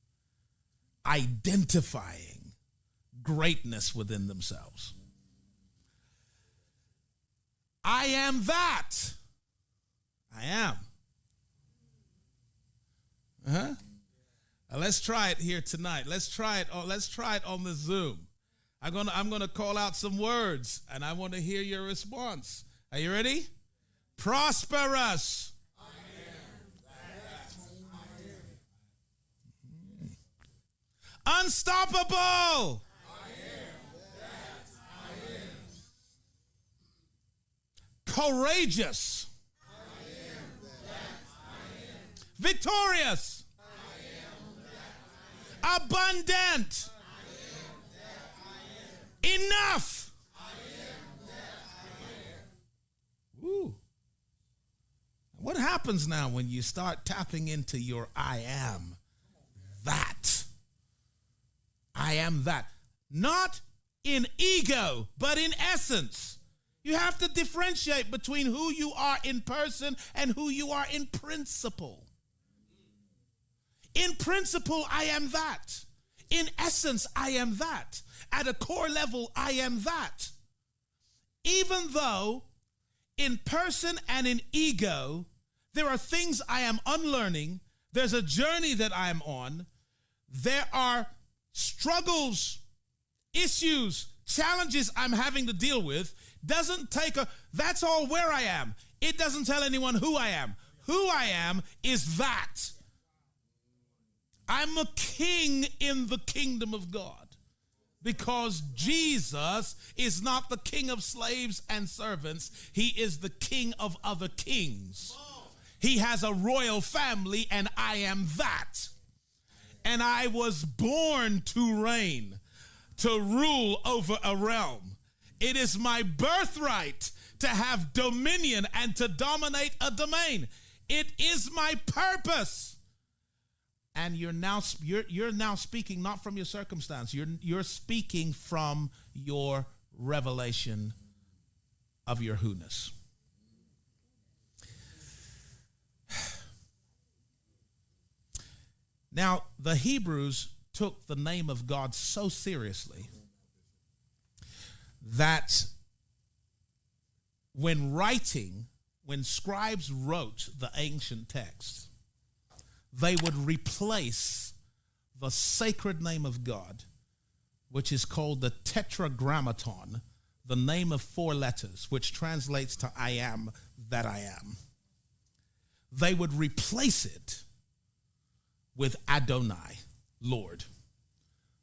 identifying greatness within themselves. I am that. I am. Let's try it here tonight. Let's try it on the Zoom. I'm gonna call out some words, and I want to hear your response. Are you ready? Prosperous. I am that. I am. Unstoppable. I am that. I am. Courageous. I am that. I am. Victorious. I am that. I am. Abundant. I am that. I am. Enough. Ooh. What happens now when you start tapping into your I am that? I am that. Not in ego, but in essence. You have to differentiate between who you are in person and who you are in principle. In principle, I am that. In essence, I am that. At a core level, I am that. Even though in person and in ego, there are things I am unlearning. There's a journey that I am on. There are struggles, issues, challenges I'm having to deal with. That's all where I am. It doesn't tell anyone who I am. Who I am is that. I'm a king in the kingdom of God. Because Jesus is not the king of slaves and servants. He is the king of other kings. He has a royal family, and I am that. And I was born to reign, to rule over a realm. It is my birthright to have dominion and to dominate a domain. It is my purpose. And you're now speaking not from your circumstance. You're speaking from your revelation of your who-ness. Now, the Hebrews took the name of God so seriously that when scribes wrote the ancient texts, they would replace the sacred name of God, which is called the Tetragrammaton, the name of 4 letters, which translates to I am that I am. They would replace it with Adonai, Lord.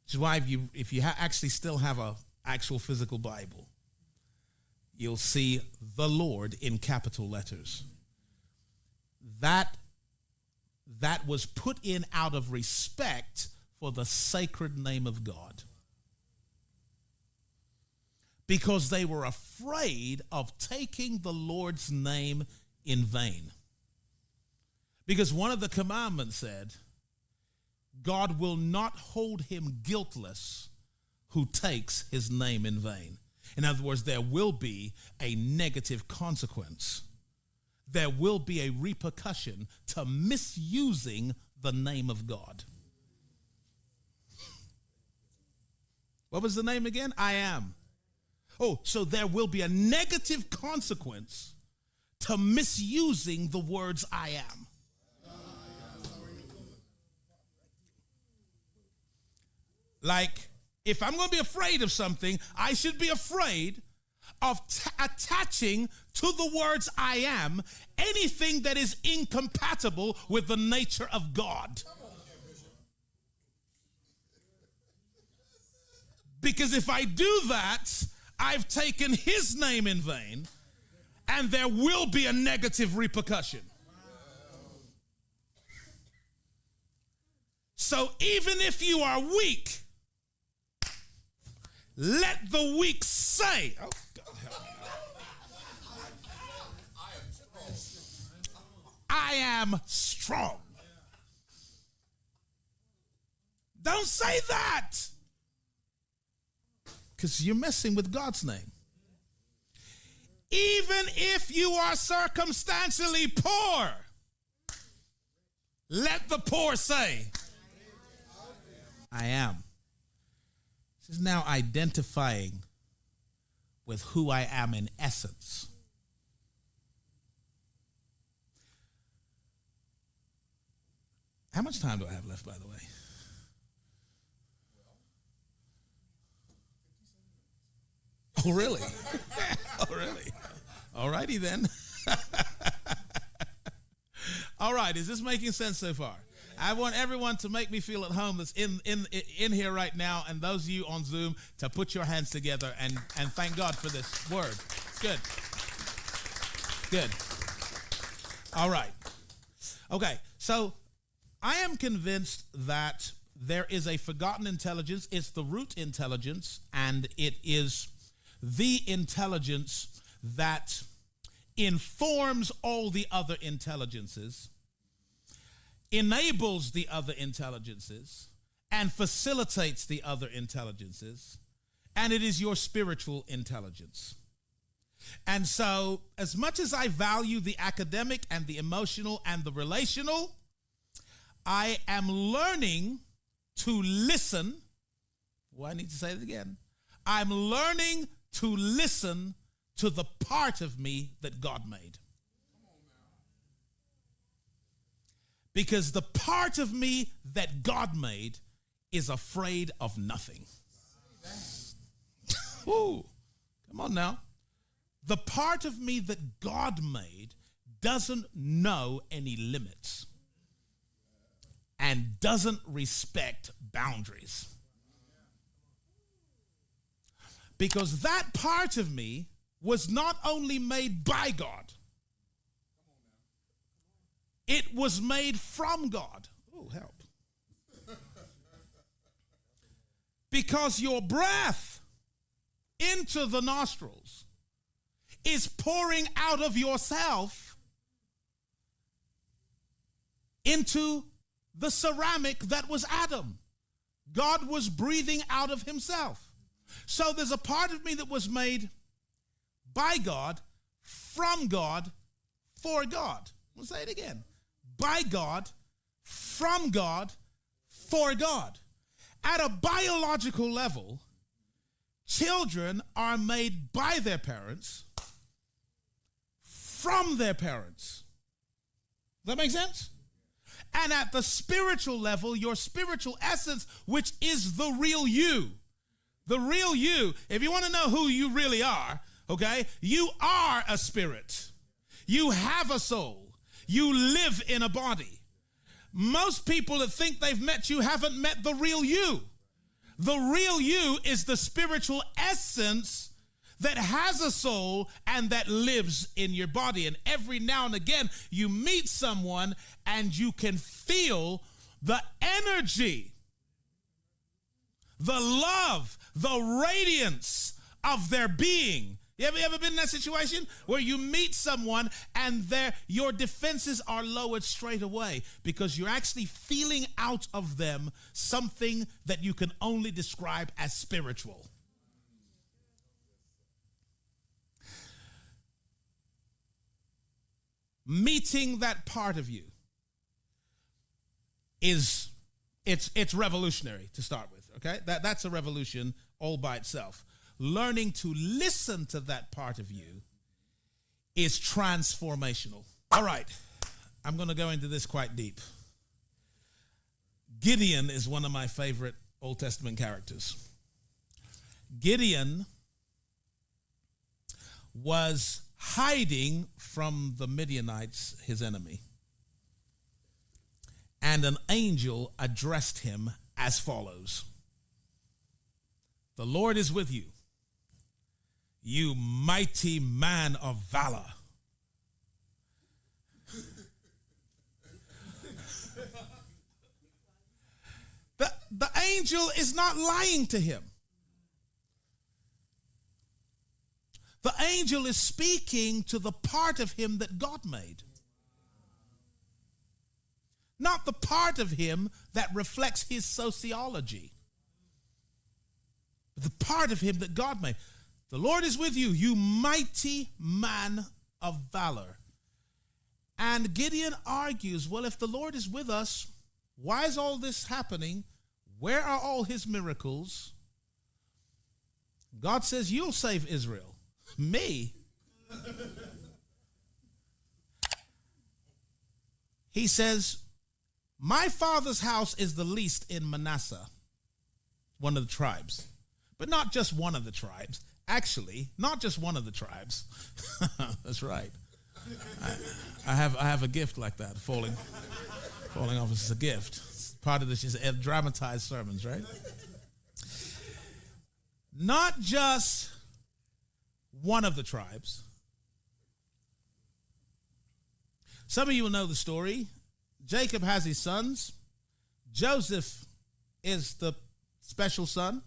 Which is why if you actually still have an actual physical Bible, you'll see the Lord in capital letters. That was put in out of respect for the sacred name of God. Because they were afraid of taking the Lord's name in vain. Because one of the commandments said, God will not hold him guiltless who takes his name in vain. In other words, there will be a negative consequence. There will be a repercussion to misusing the name of God. What was the name again? I am. Oh, so there will be a negative consequence to misusing the words I am. Like, if I'm going to be afraid of something, I should be afraid of attaching to the words I am anything that is incompatible with the nature of God. Because if I do that, I've taken his name in vain, and there will be a negative repercussion. So even if you are weak, let the weak say, oh, God help me. I am strong. Don't say that, because you're messing with God's name. Even if you are circumstantially poor, let the poor say, I am. This is now identifying with who I am in essence. How much time do I have left, by the way? Oh, really? Oh, really? All righty then. All right, is this making sense so far? I want everyone to make me feel at home that's in here right now, and those of you on Zoom to put your hands together and thank God for this word. It's good. Good. All right. Okay, so I am convinced that there is a forgotten intelligence. It's the root intelligence, and it is the intelligence that informs all the other intelligences, enables the other intelligences, and facilitates the other intelligences, and it is your spiritual intelligence. And so, as much as I value the academic and the emotional and the relational, I am learning to listen. Well, I need to say it again. I'm learning to listen to the part of me that God made. Because the part of me that God made is afraid of nothing. Ooh, come on now. The part of me that God made doesn't know any limits. and doesn't respect boundaries. Because that part of me was not only made by God, it was made from God. Oh, help. Because your breath into the nostrils is pouring out of yourself into the ceramic that was Adam. God was breathing out of himself. So there's a part of me that was made by God, from God, for God. I'll say it again. By God, from God, for God. At a biological level, children are made by their parents, from their parents. Does that make sense? And at the spiritual level, your spiritual essence, which is the real you, if you want to know who you really are, okay, you are a spirit. You have a soul. You live in a body. Most people that think they've met you haven't met the real you. The real you is the spiritual essence that has a soul and that lives in your body. And every now and again, you meet someone and you can feel the energy, the love, the radiance of their being. You ever been in that situation where you meet someone and your defenses are lowered straight away because you're actually feeling out of them something that you can only describe as spiritual? Meeting that part of you it's revolutionary to start with, okay? That's a revolution all by itself. Learning to listen to that part of you is transformational. All right, I'm going to go into this quite deep. Gideon is one of my favorite Old Testament characters. Gideon was hiding from the Midianites, his enemy. And an angel addressed him as follows: "The Lord is with you, you mighty man of valor." The angel is not lying to him. The angel is speaking to the part of him that God made. Not the part of him that reflects his sociology. But the part of him that God made. "The Lord is with you, you mighty man of valor." And Gideon argues, well, if the Lord is with us, why is all this happening? Where are all his miracles? God says, you'll save Israel. Me? He says, my father's house is the least in Manasseh, one of the tribes. But not just one of the tribes. Actually, not just one of the tribes. That's right. I have a gift like that, falling off as a gift. Part of this is dramatized sermons, right? Not just one of the tribes. Some of you will know the story. Jacob has his sons. Joseph is the special son.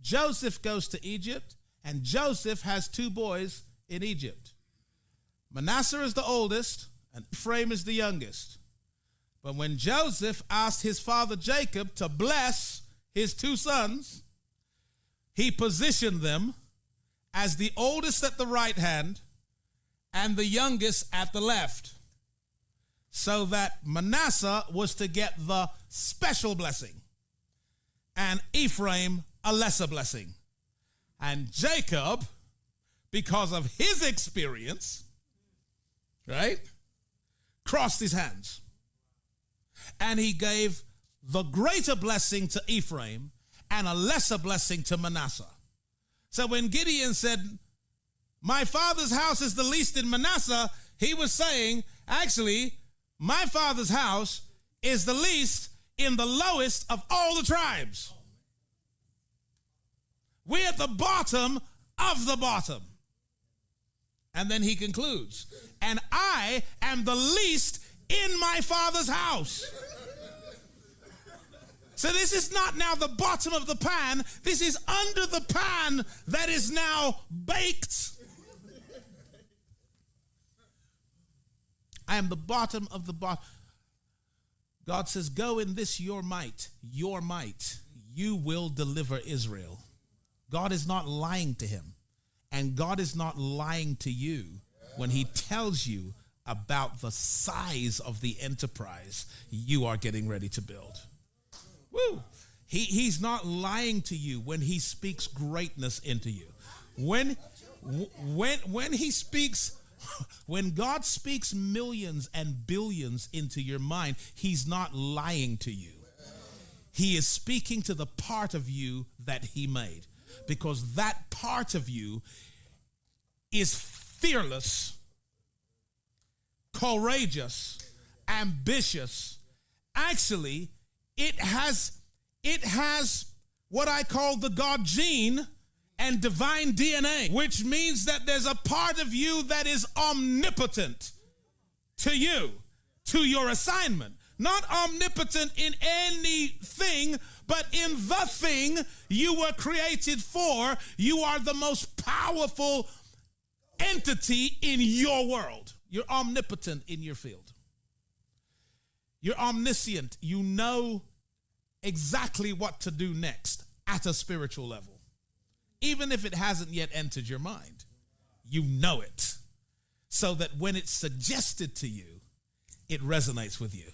Joseph goes to Egypt, and Joseph has two boys in Egypt. Manasseh is the oldest, and Ephraim is the youngest. But when Joseph asked his father Jacob to bless his two sons, he positioned them as the oldest at the right hand and the youngest at the left, so that Manasseh was to get the special blessing and Ephraim a lesser blessing. And Jacob, because of his experience, right, crossed his hands. And he gave the greater blessing to Ephraim and a lesser blessing to Manasseh. So when Gideon said, my father's house is the least in Manasseh, he was saying, actually, my father's house is the least in the lowest of all the tribes. We're at the bottom of the bottom. And then he concludes, and I am the least in my Father's house. So this is not now the bottom of the pan. This is under the pan that is now baked. I am the bottom of the bottom. God says, go in this your might, you will deliver Israel. God is not lying to him. And God is not lying to you when he tells you about the size of the enterprise you are getting ready to build. Woo! He's not lying to you when he speaks greatness into you. When he speaks, when God speaks millions and billions into your mind, he's not lying to you. He is speaking to the part of you that he made. Because that part of you is fearless, courageous, ambitious. Actually, it has what I call the God gene and divine DNA, which means that there's a part of you that is omnipotent to you, to your assignment. Not omnipotent in anything, but in the thing you were created for. You are the most powerful entity in your world. You're omnipotent in your field. You're omniscient. You know exactly what to do next at a spiritual level. Even if it hasn't yet entered your mind, you know it. So that when it's suggested to you, it resonates with you.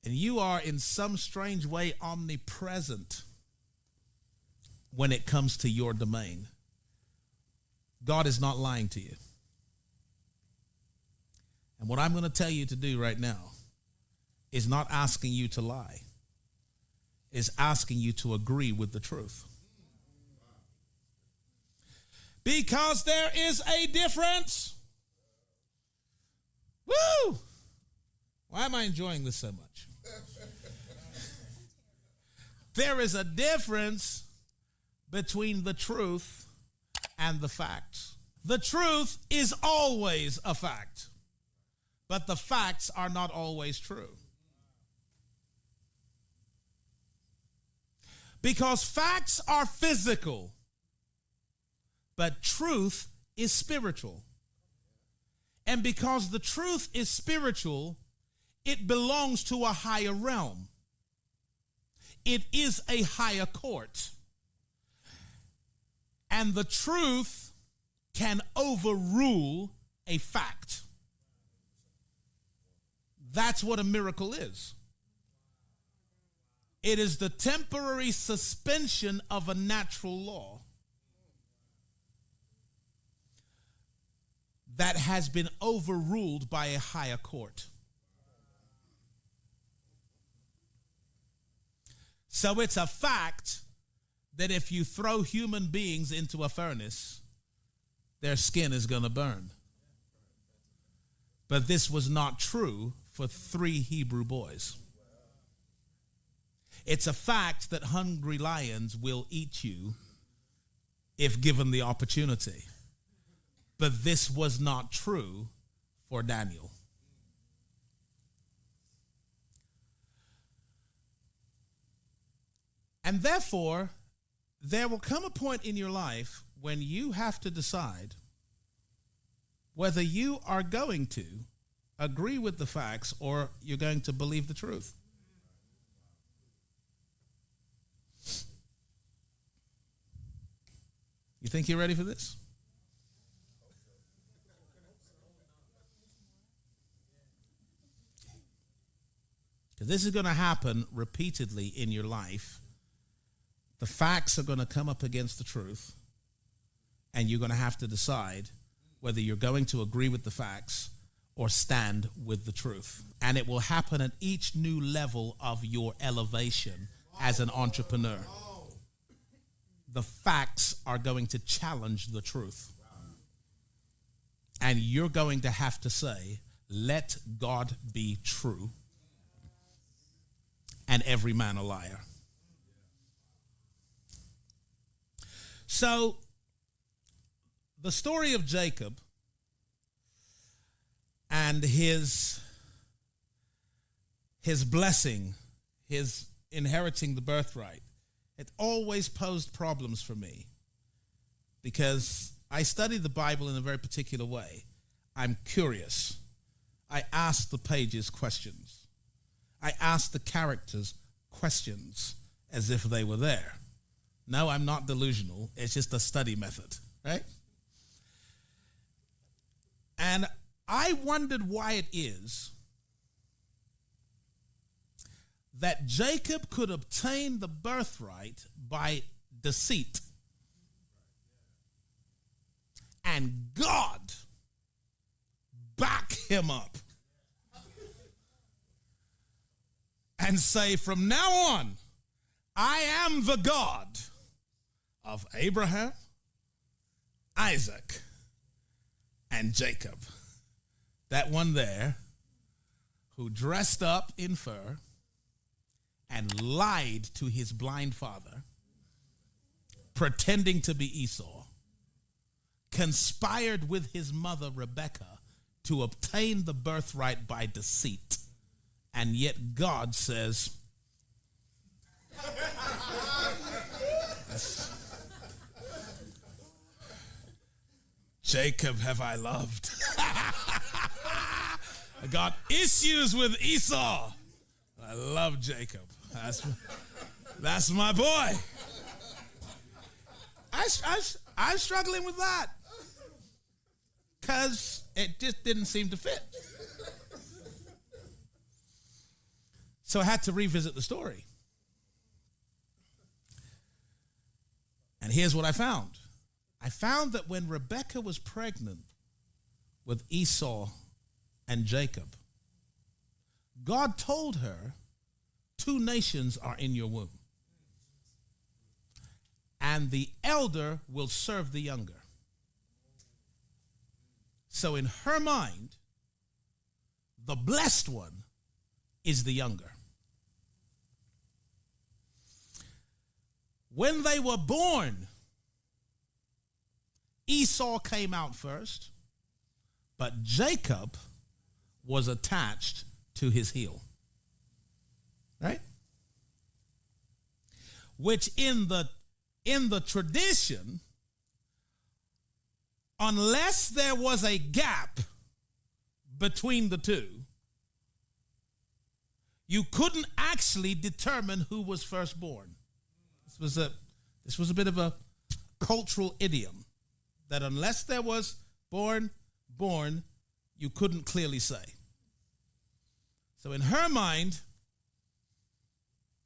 And you are in some strange way omnipresent when it comes to your domain. God is not lying to you. And what I'm going to tell you to do right now is not asking you to lie. Is asking you to agree with the truth. Because there is a difference. Woo! Why am I enjoying this so much? There is a difference between the truth and the facts. The truth is always a fact, but the facts are not always true. Because facts are physical, but truth is spiritual. And because the truth is spiritual, it belongs to a higher realm. It is a higher court. And the truth can overrule a fact. That's what a miracle is. It is the temporary suspension of a natural law that has been overruled by a higher court. So it's a fact that if you throw human beings into a furnace, their skin is going to burn. But this was not true for 3 Hebrew boys. It's a fact that hungry lions will eat you if given the opportunity. But this was not true for Daniel. And therefore, there will come a point in your life when you have to decide whether you are going to agree with the facts or you're going to believe the truth. You think you're ready for this? Because this is going to happen repeatedly in your life. The facts are going to come up against the truth, and you're going to have to decide whether you're going to agree with the facts or stand with the truth. And it will happen at each new level of your elevation as an entrepreneur. The facts are going to challenge the truth. And you're going to have to say, let God be true and every man a liar. So, the story of Jacob and his blessing, his inheriting the birthright, it always posed problems for me because I study the Bible in a very particular way. I'm curious. I ask the pages questions. I ask the characters questions as if they were there. No, I'm not delusional. It's just a study method, right? And I wondered why it is that Jacob could obtain the birthright by deceit. And God back him up and say, from now on, I am the God of Abraham, Isaac, and Jacob. That one there who dressed up in fur and lied to his blind father, pretending to be Esau, conspired with his mother Rebekah to obtain the birthright by deceit. And yet God says, Jacob have I loved. I got issues with Esau. I love Jacob. That's my boy. I'm struggling with that because it just didn't seem to fit. So I had to revisit the story. And here's what I found. I found that when Rebekah was pregnant with Esau and Jacob, God told her, 2 nations are in your womb, and the elder will serve the younger. So in her mind, the blessed one is the younger. When they were born, Esau came out first, but Jacob was attached to his heel. Right? Which in the tradition, unless there was a gap between the two, you couldn't actually determine who was firstborn. This was a bit of a cultural idiom that unless there was born, you couldn't clearly say. So in her mind,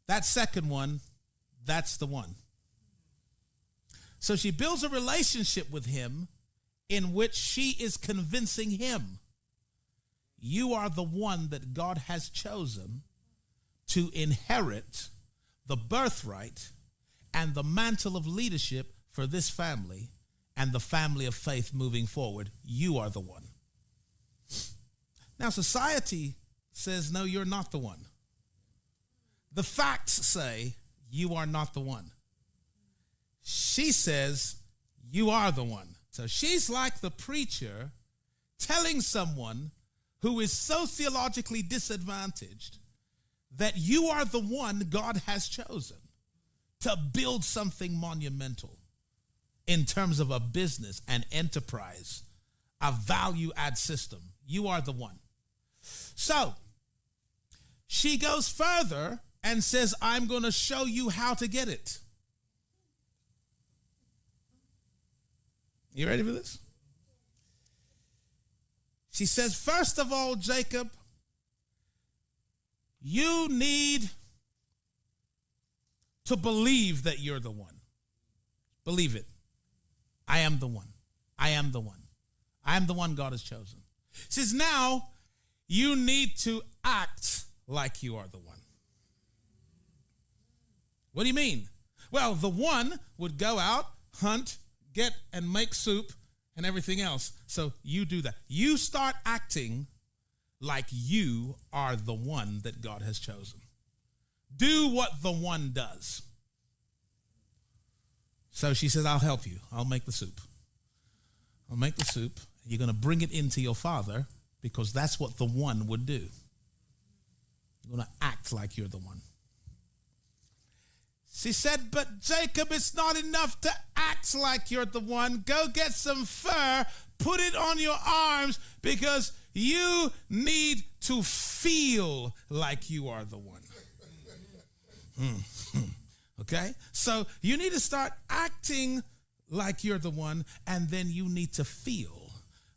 that second one, that's the one. So she builds a relationship with him in which she is convincing him, you are the one that God has chosen to inherit the birthright and the mantle of leadership for this family and the family of faith moving forward. You are the one. Now, society says, no, you're not the one. The facts say you are not the one. She says you are the one. So she's like the preacher telling someone who is sociologically disadvantaged that you are the one God has chosen to build something monumental in terms of a business, an enterprise, a value add system. You are the one. So she goes further and says, I'm going to show you how to get it. You ready for this? She says, first of all, Jacob, you need to believe that you're the one. Believe it. I am the one. I am the one. I am the one God has chosen. She says, now you need to act like you are the one. What do you mean? Well, the one would go out, hunt, get and make soup and everything else. So you do that. You start acting like you are the one that God has chosen. Do what the one does. So she says, I'll help you. I'll make the soup. I'll make the soup. You're going to bring it into your father because that's what the one would do. You're going to act like you're the one. She said, but Jacob, it's not enough to act like you're the one. Go get some fur, put it on your arms because you need to feel like you are the one. Okay? So you need to start acting like you're the one, and then you need to feel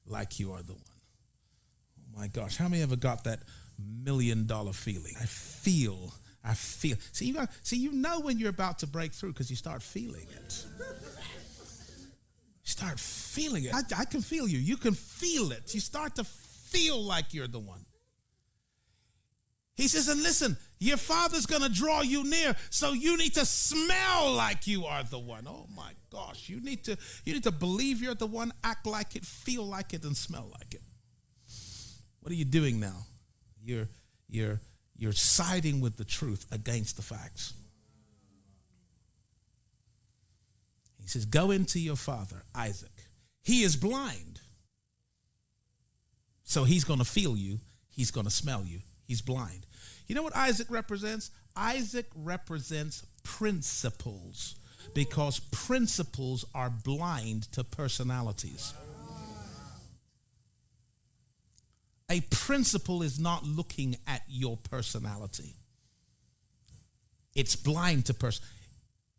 like you are the one. Oh my gosh, how many ever got that $1 million feeling? I feel. See, you know when you're about to break through because you start feeling it. You start feeling it. I can feel you. You can feel it. You start to feel like you're the one. He says, and listen, your father's going to draw you near, so you need to smell like you are the one. Oh my gosh, you need to believe you're the one, act like it, feel like it, and smell like it. What are you doing now? You're siding with the truth against the facts. He says, go into your father, Isaac. He is blind. So he's going to feel you. He's going to smell you. He's blind. You know what Isaac represents? Isaac represents principles because principles are blind to personalities. A principle is not looking at your personality. It's blind to person.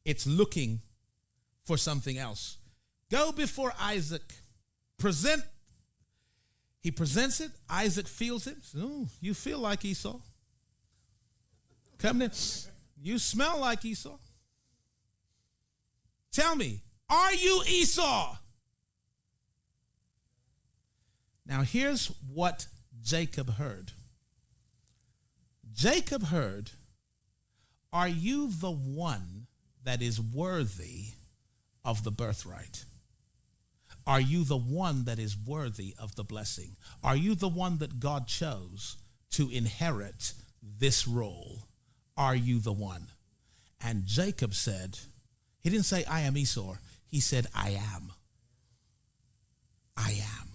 It's looking for something else. Go before Isaac. He presents it. Isaac feels it. Oh, you feel like Esau. Come in. You smell like Esau. Tell me, are you Esau? Now here's what Jacob heard. Jacob heard, are you the one that is worthy of the birthright? Are you the one that is worthy of the blessing? Are you the one that God chose to inherit this role? Are you the one? And Jacob said, he didn't say, I am Esau. He said, I am. I am.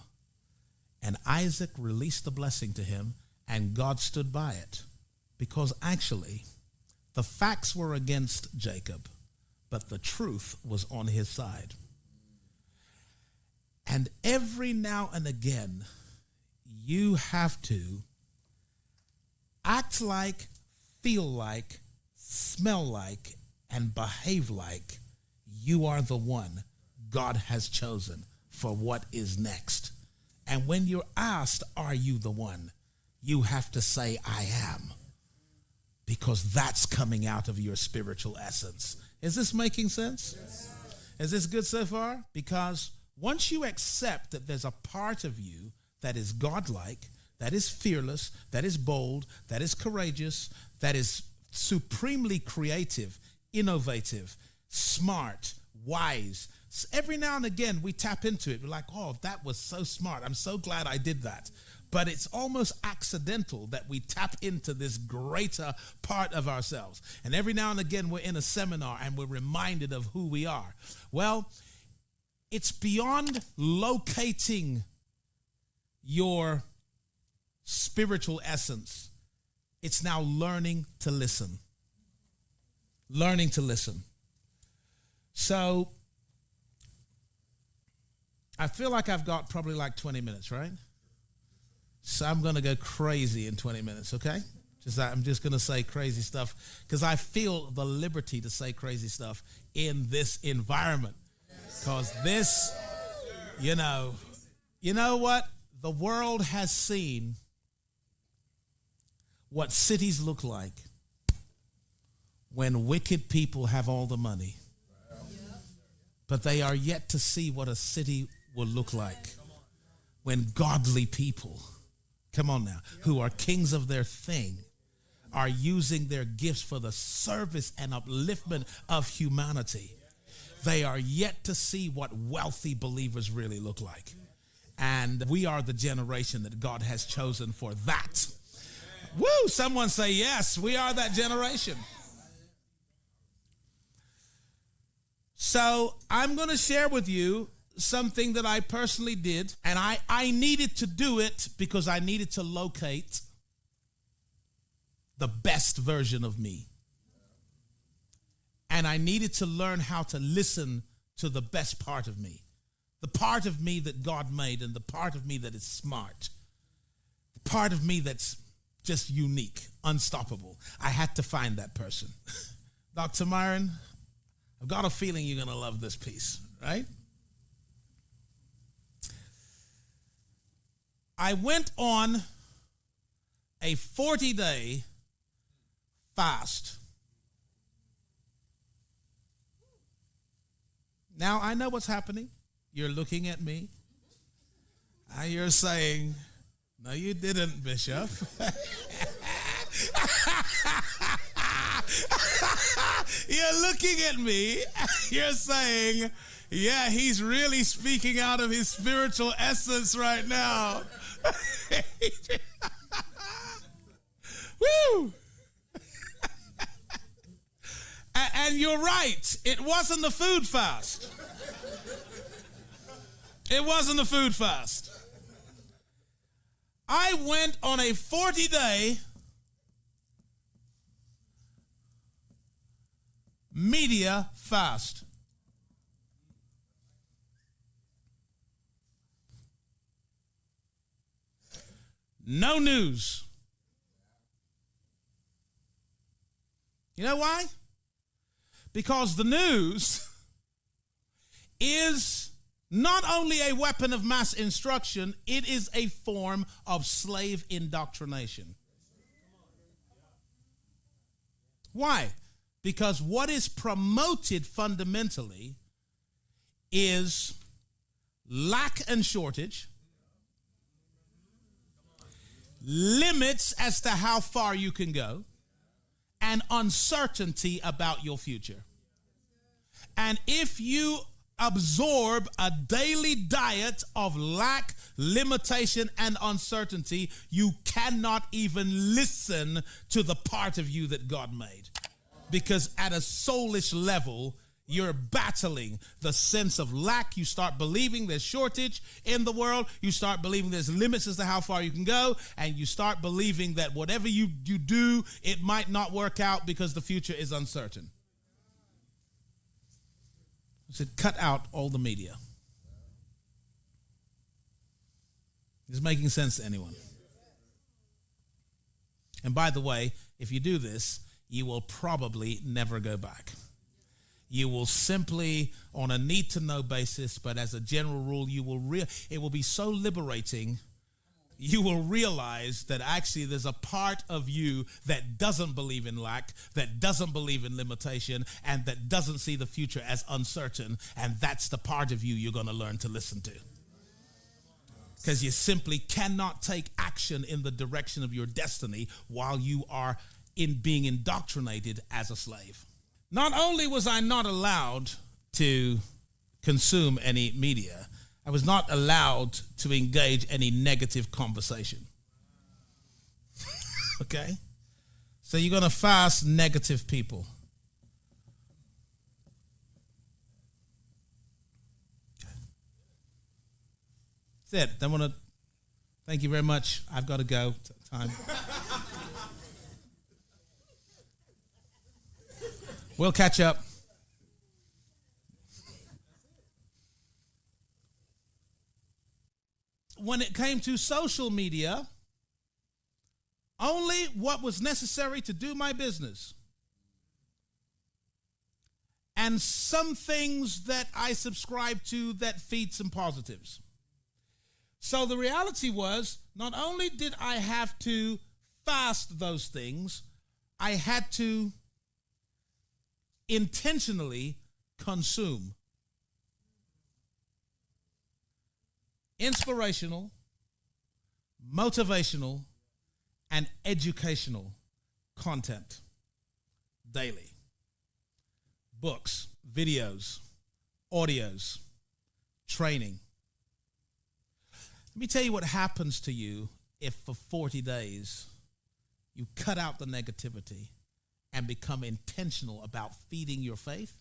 And Isaac released the blessing to him, and God stood by it. Because actually, the facts were against Jacob, but the truth was on his side. And every now and again, you have to act like, feel like, smell like, and behave like you are the one God has chosen for what is next. And when you're asked, are you the one? You have to say, I am. Because that's coming out of your spiritual essence. Is this making sense? Yes. Is this good so far? Because once you accept that there's a part of you that is godlike, that is fearless, that is bold, that is courageous, that is supremely creative, innovative, smart, wise. Every now and again we tap into it. We're like, oh, that was so smart. I'm so glad I did that. But it's almost accidental that we tap into this greater part of ourselves. And every now and again we're in a seminar and we're reminded of who we are. Well, it's beyond locating your spiritual essence. It's now learning to listen. Learning to listen. So, I feel like I've got probably like 20 minutes, right? So I'm going to go crazy in 20 minutes, okay? I'm just going to say crazy stuff because I feel the liberty to say crazy stuff in this environment. Because this, you know what? The world has seen what cities look like when wicked people have all the money. But they are yet to see what a city will look like when godly people, come on now, who are kings of their thing, are using their gifts for the service and upliftment of humanity. They are yet to see what wealthy believers really look like. And we are the generation that God has chosen for that. Woo! Someone say yes, we are that generation. So I'm going to share with you something that I personally did, and I needed to do it because I needed to locate the best version of me. And I needed to learn how to listen to the best part of me. The part of me that God made, and the part of me that is smart. The part of me that's just unique, unstoppable. I had to find that person. Dr. Myron, I've got a feeling you're going to love this piece, right? I went on a 40-day fast. Now, I know what's happening. You're looking at me. You're saying, no, you didn't, Bishop. You're looking at me. You're saying, yeah, he's really speaking out of his spiritual essence right now. Woo! And you're right. It wasn't the food fast. It wasn't the food fast. I went on a 40-day media fast. No news. You know why? Because the news is not only a weapon of mass instruction, it is a form of slave indoctrination. Why? Because what is promoted fundamentally is lack and shortage, limits as to how far you can go, and uncertainty about your future. And if you absorb a daily diet of lack, limitation, and uncertainty, you cannot even listen to the part of you that God made. Because at a soulish level, you're battling the sense of lack. You start believing there's shortage in the world. You start believing there's limits as to how far you can go. And you start believing that whatever you do, it might not work out because the future is uncertain. I said, cut out all the media. Is this making sense to anyone? And by the way, if you do this, you will probably never go back. You will simply, on a need-to-know basis, but as a general rule, it will be so liberating. You will realize that actually there's a part of you that doesn't believe in lack, that doesn't believe in limitation, and that doesn't see the future as uncertain. And that's the part of you you're going to learn to listen to. Because you simply cannot take action in the direction of your destiny while you are being indoctrinated as a slave. Not only was I not allowed to consume any media, I was not allowed to engage any negative conversation. Okay? So you're going to fast negative people. Okay. That's it. Thank you very much. I've got to go. Time. We'll catch up. When it came to social media, only what was necessary to do my business. And some things that I subscribe to that feed some positives. So the reality was, not only did I have to fast those things, I had to intentionally consume inspirational, motivational, and educational content daily. Books, videos, audios, training. Let me tell you what happens to you if for 40 days you cut out the negativity and become intentional about feeding your faith.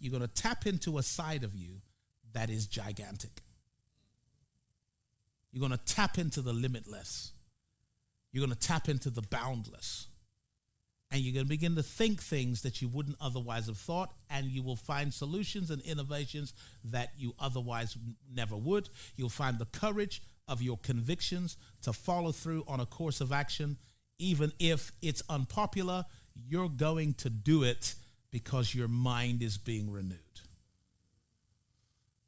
You're going to tap into a side of you that is gigantic. You're going to tap into the limitless. You're going to tap into the boundless. And you're going to begin to think things that you wouldn't otherwise have thought, and you will find solutions and innovations that you otherwise never would. You'll find the courage of your convictions to follow through on a course of action. Even if it's unpopular, you're going to do it because your mind is being renewed.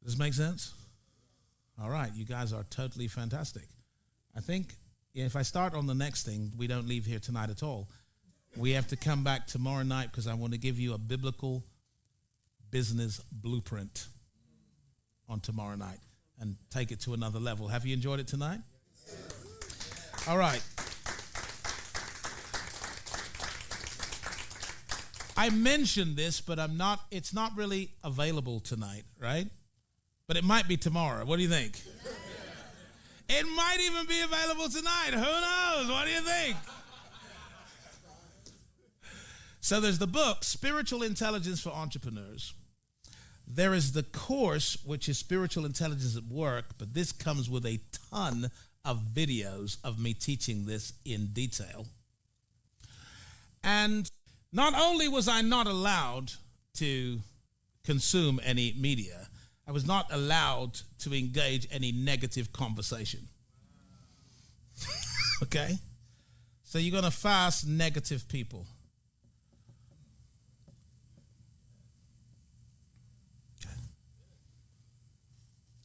Does this make sense? All right, you guys are totally fantastic. I think if I start on the next thing, we don't leave here tonight at all. We have to come back tomorrow night because I want to give you a biblical business blueprint on tomorrow night and take it to another level. Have you enjoyed it tonight? All right. I mentioned this, but it's not really available tonight, right? But it might be tomorrow. What do you think? It might even be available tonight. Who knows? What do you think? So there's the book, Spiritual Intelligence for Entrepreneurs. There is the course, which is Spiritual Intelligence at Work, but this comes with a ton of videos of me teaching this in detail. And not only was I not allowed to consume any media, I was not allowed to engage any negative conversation. Okay? So you're going to fast negative people.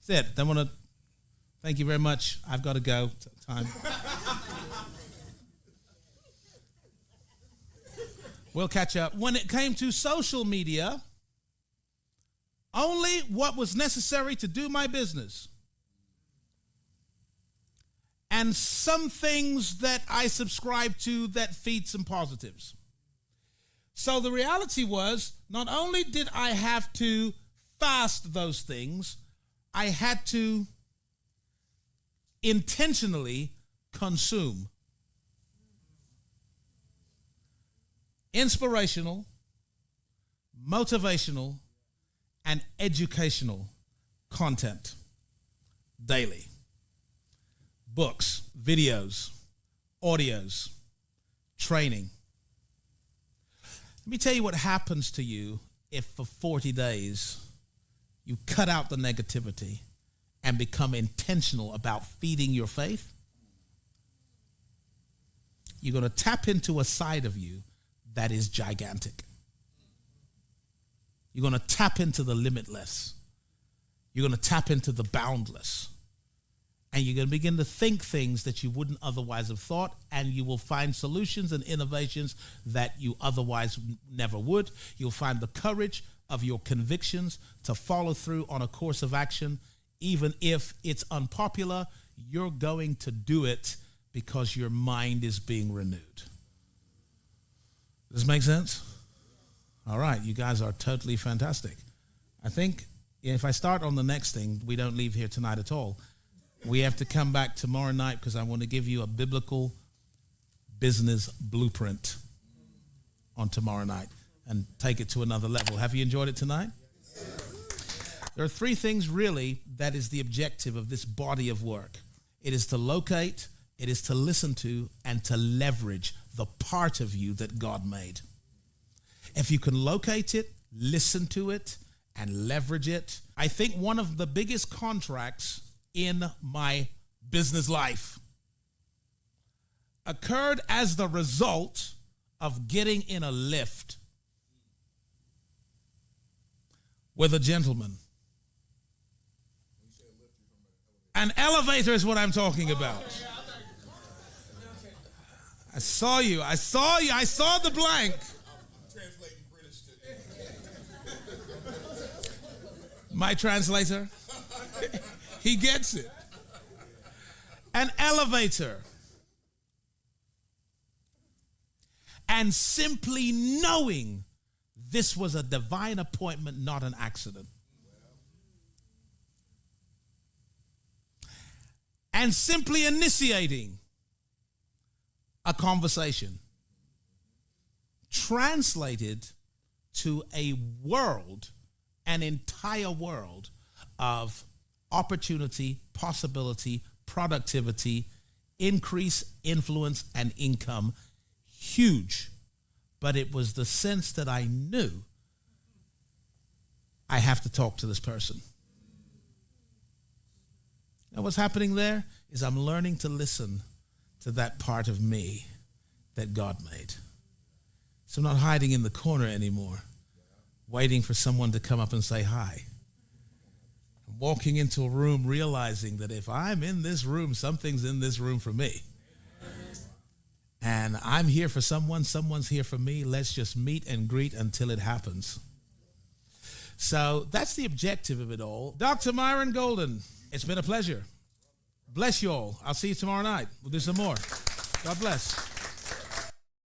That's it. I want to thank you very much. I've got to go. Time. We'll catch up. When it came to social media, only what was necessary to do my business. And some things that I subscribe to that feed some positives. So the reality was, not only did I have to fast those things, I had to intentionally consume inspirational, motivational, and educational content daily. Books, videos, audios, training. Let me tell you what happens to you if for 40 days you cut out the negativity and become intentional about feeding your faith. You're going to tap into a side of you that is gigantic. You're going to tap into the limitless. You're going to tap into the boundless. And you're going to begin to think things that you wouldn't otherwise have thought, and you will find solutions and innovations that you otherwise never would. You'll find the courage of your convictions to follow through on a course of action. Even if it's unpopular, you're going to do it because your mind is being renewed. Does this make sense? All right, you guys are totally fantastic. I think if I start on the next thing, we don't leave here tonight at all. We have to come back tomorrow night because I want to give you a biblical business blueprint on tomorrow night and take it to another level. Have you enjoyed it tonight? There are three things really that is the objective of this body of work. It is to locate, it is to listen to, and to leverage the part of you that God made. If you can locate it, listen to it, and leverage it, I think one of the biggest contracts in my business life occurred as the result of getting in a lift with a gentleman. An elevator is what I'm talking about. I saw you. I saw the blank. My translator, he gets it. An elevator. And simply knowing this was a divine appointment, not an accident. and simply initiating a conversation translated to a world, an entire world of opportunity, possibility, productivity, increase, influence, and income. Huge. But it was the sense that I knew I have to talk to this person. And what's happening there is I'm learning to listen to that part of me that God made. So I'm not hiding in the corner anymore, waiting for someone to come up and say hi. I'm walking into a room realizing that if I'm in this room, something's in this room for me. And I'm here for someone, someone's here for me. Let's just meet and greet until it happens. So that's the objective of it all. Dr. Myron Golden, it's been a pleasure. Bless you all. I'll see you tomorrow night. We'll do some more. God bless.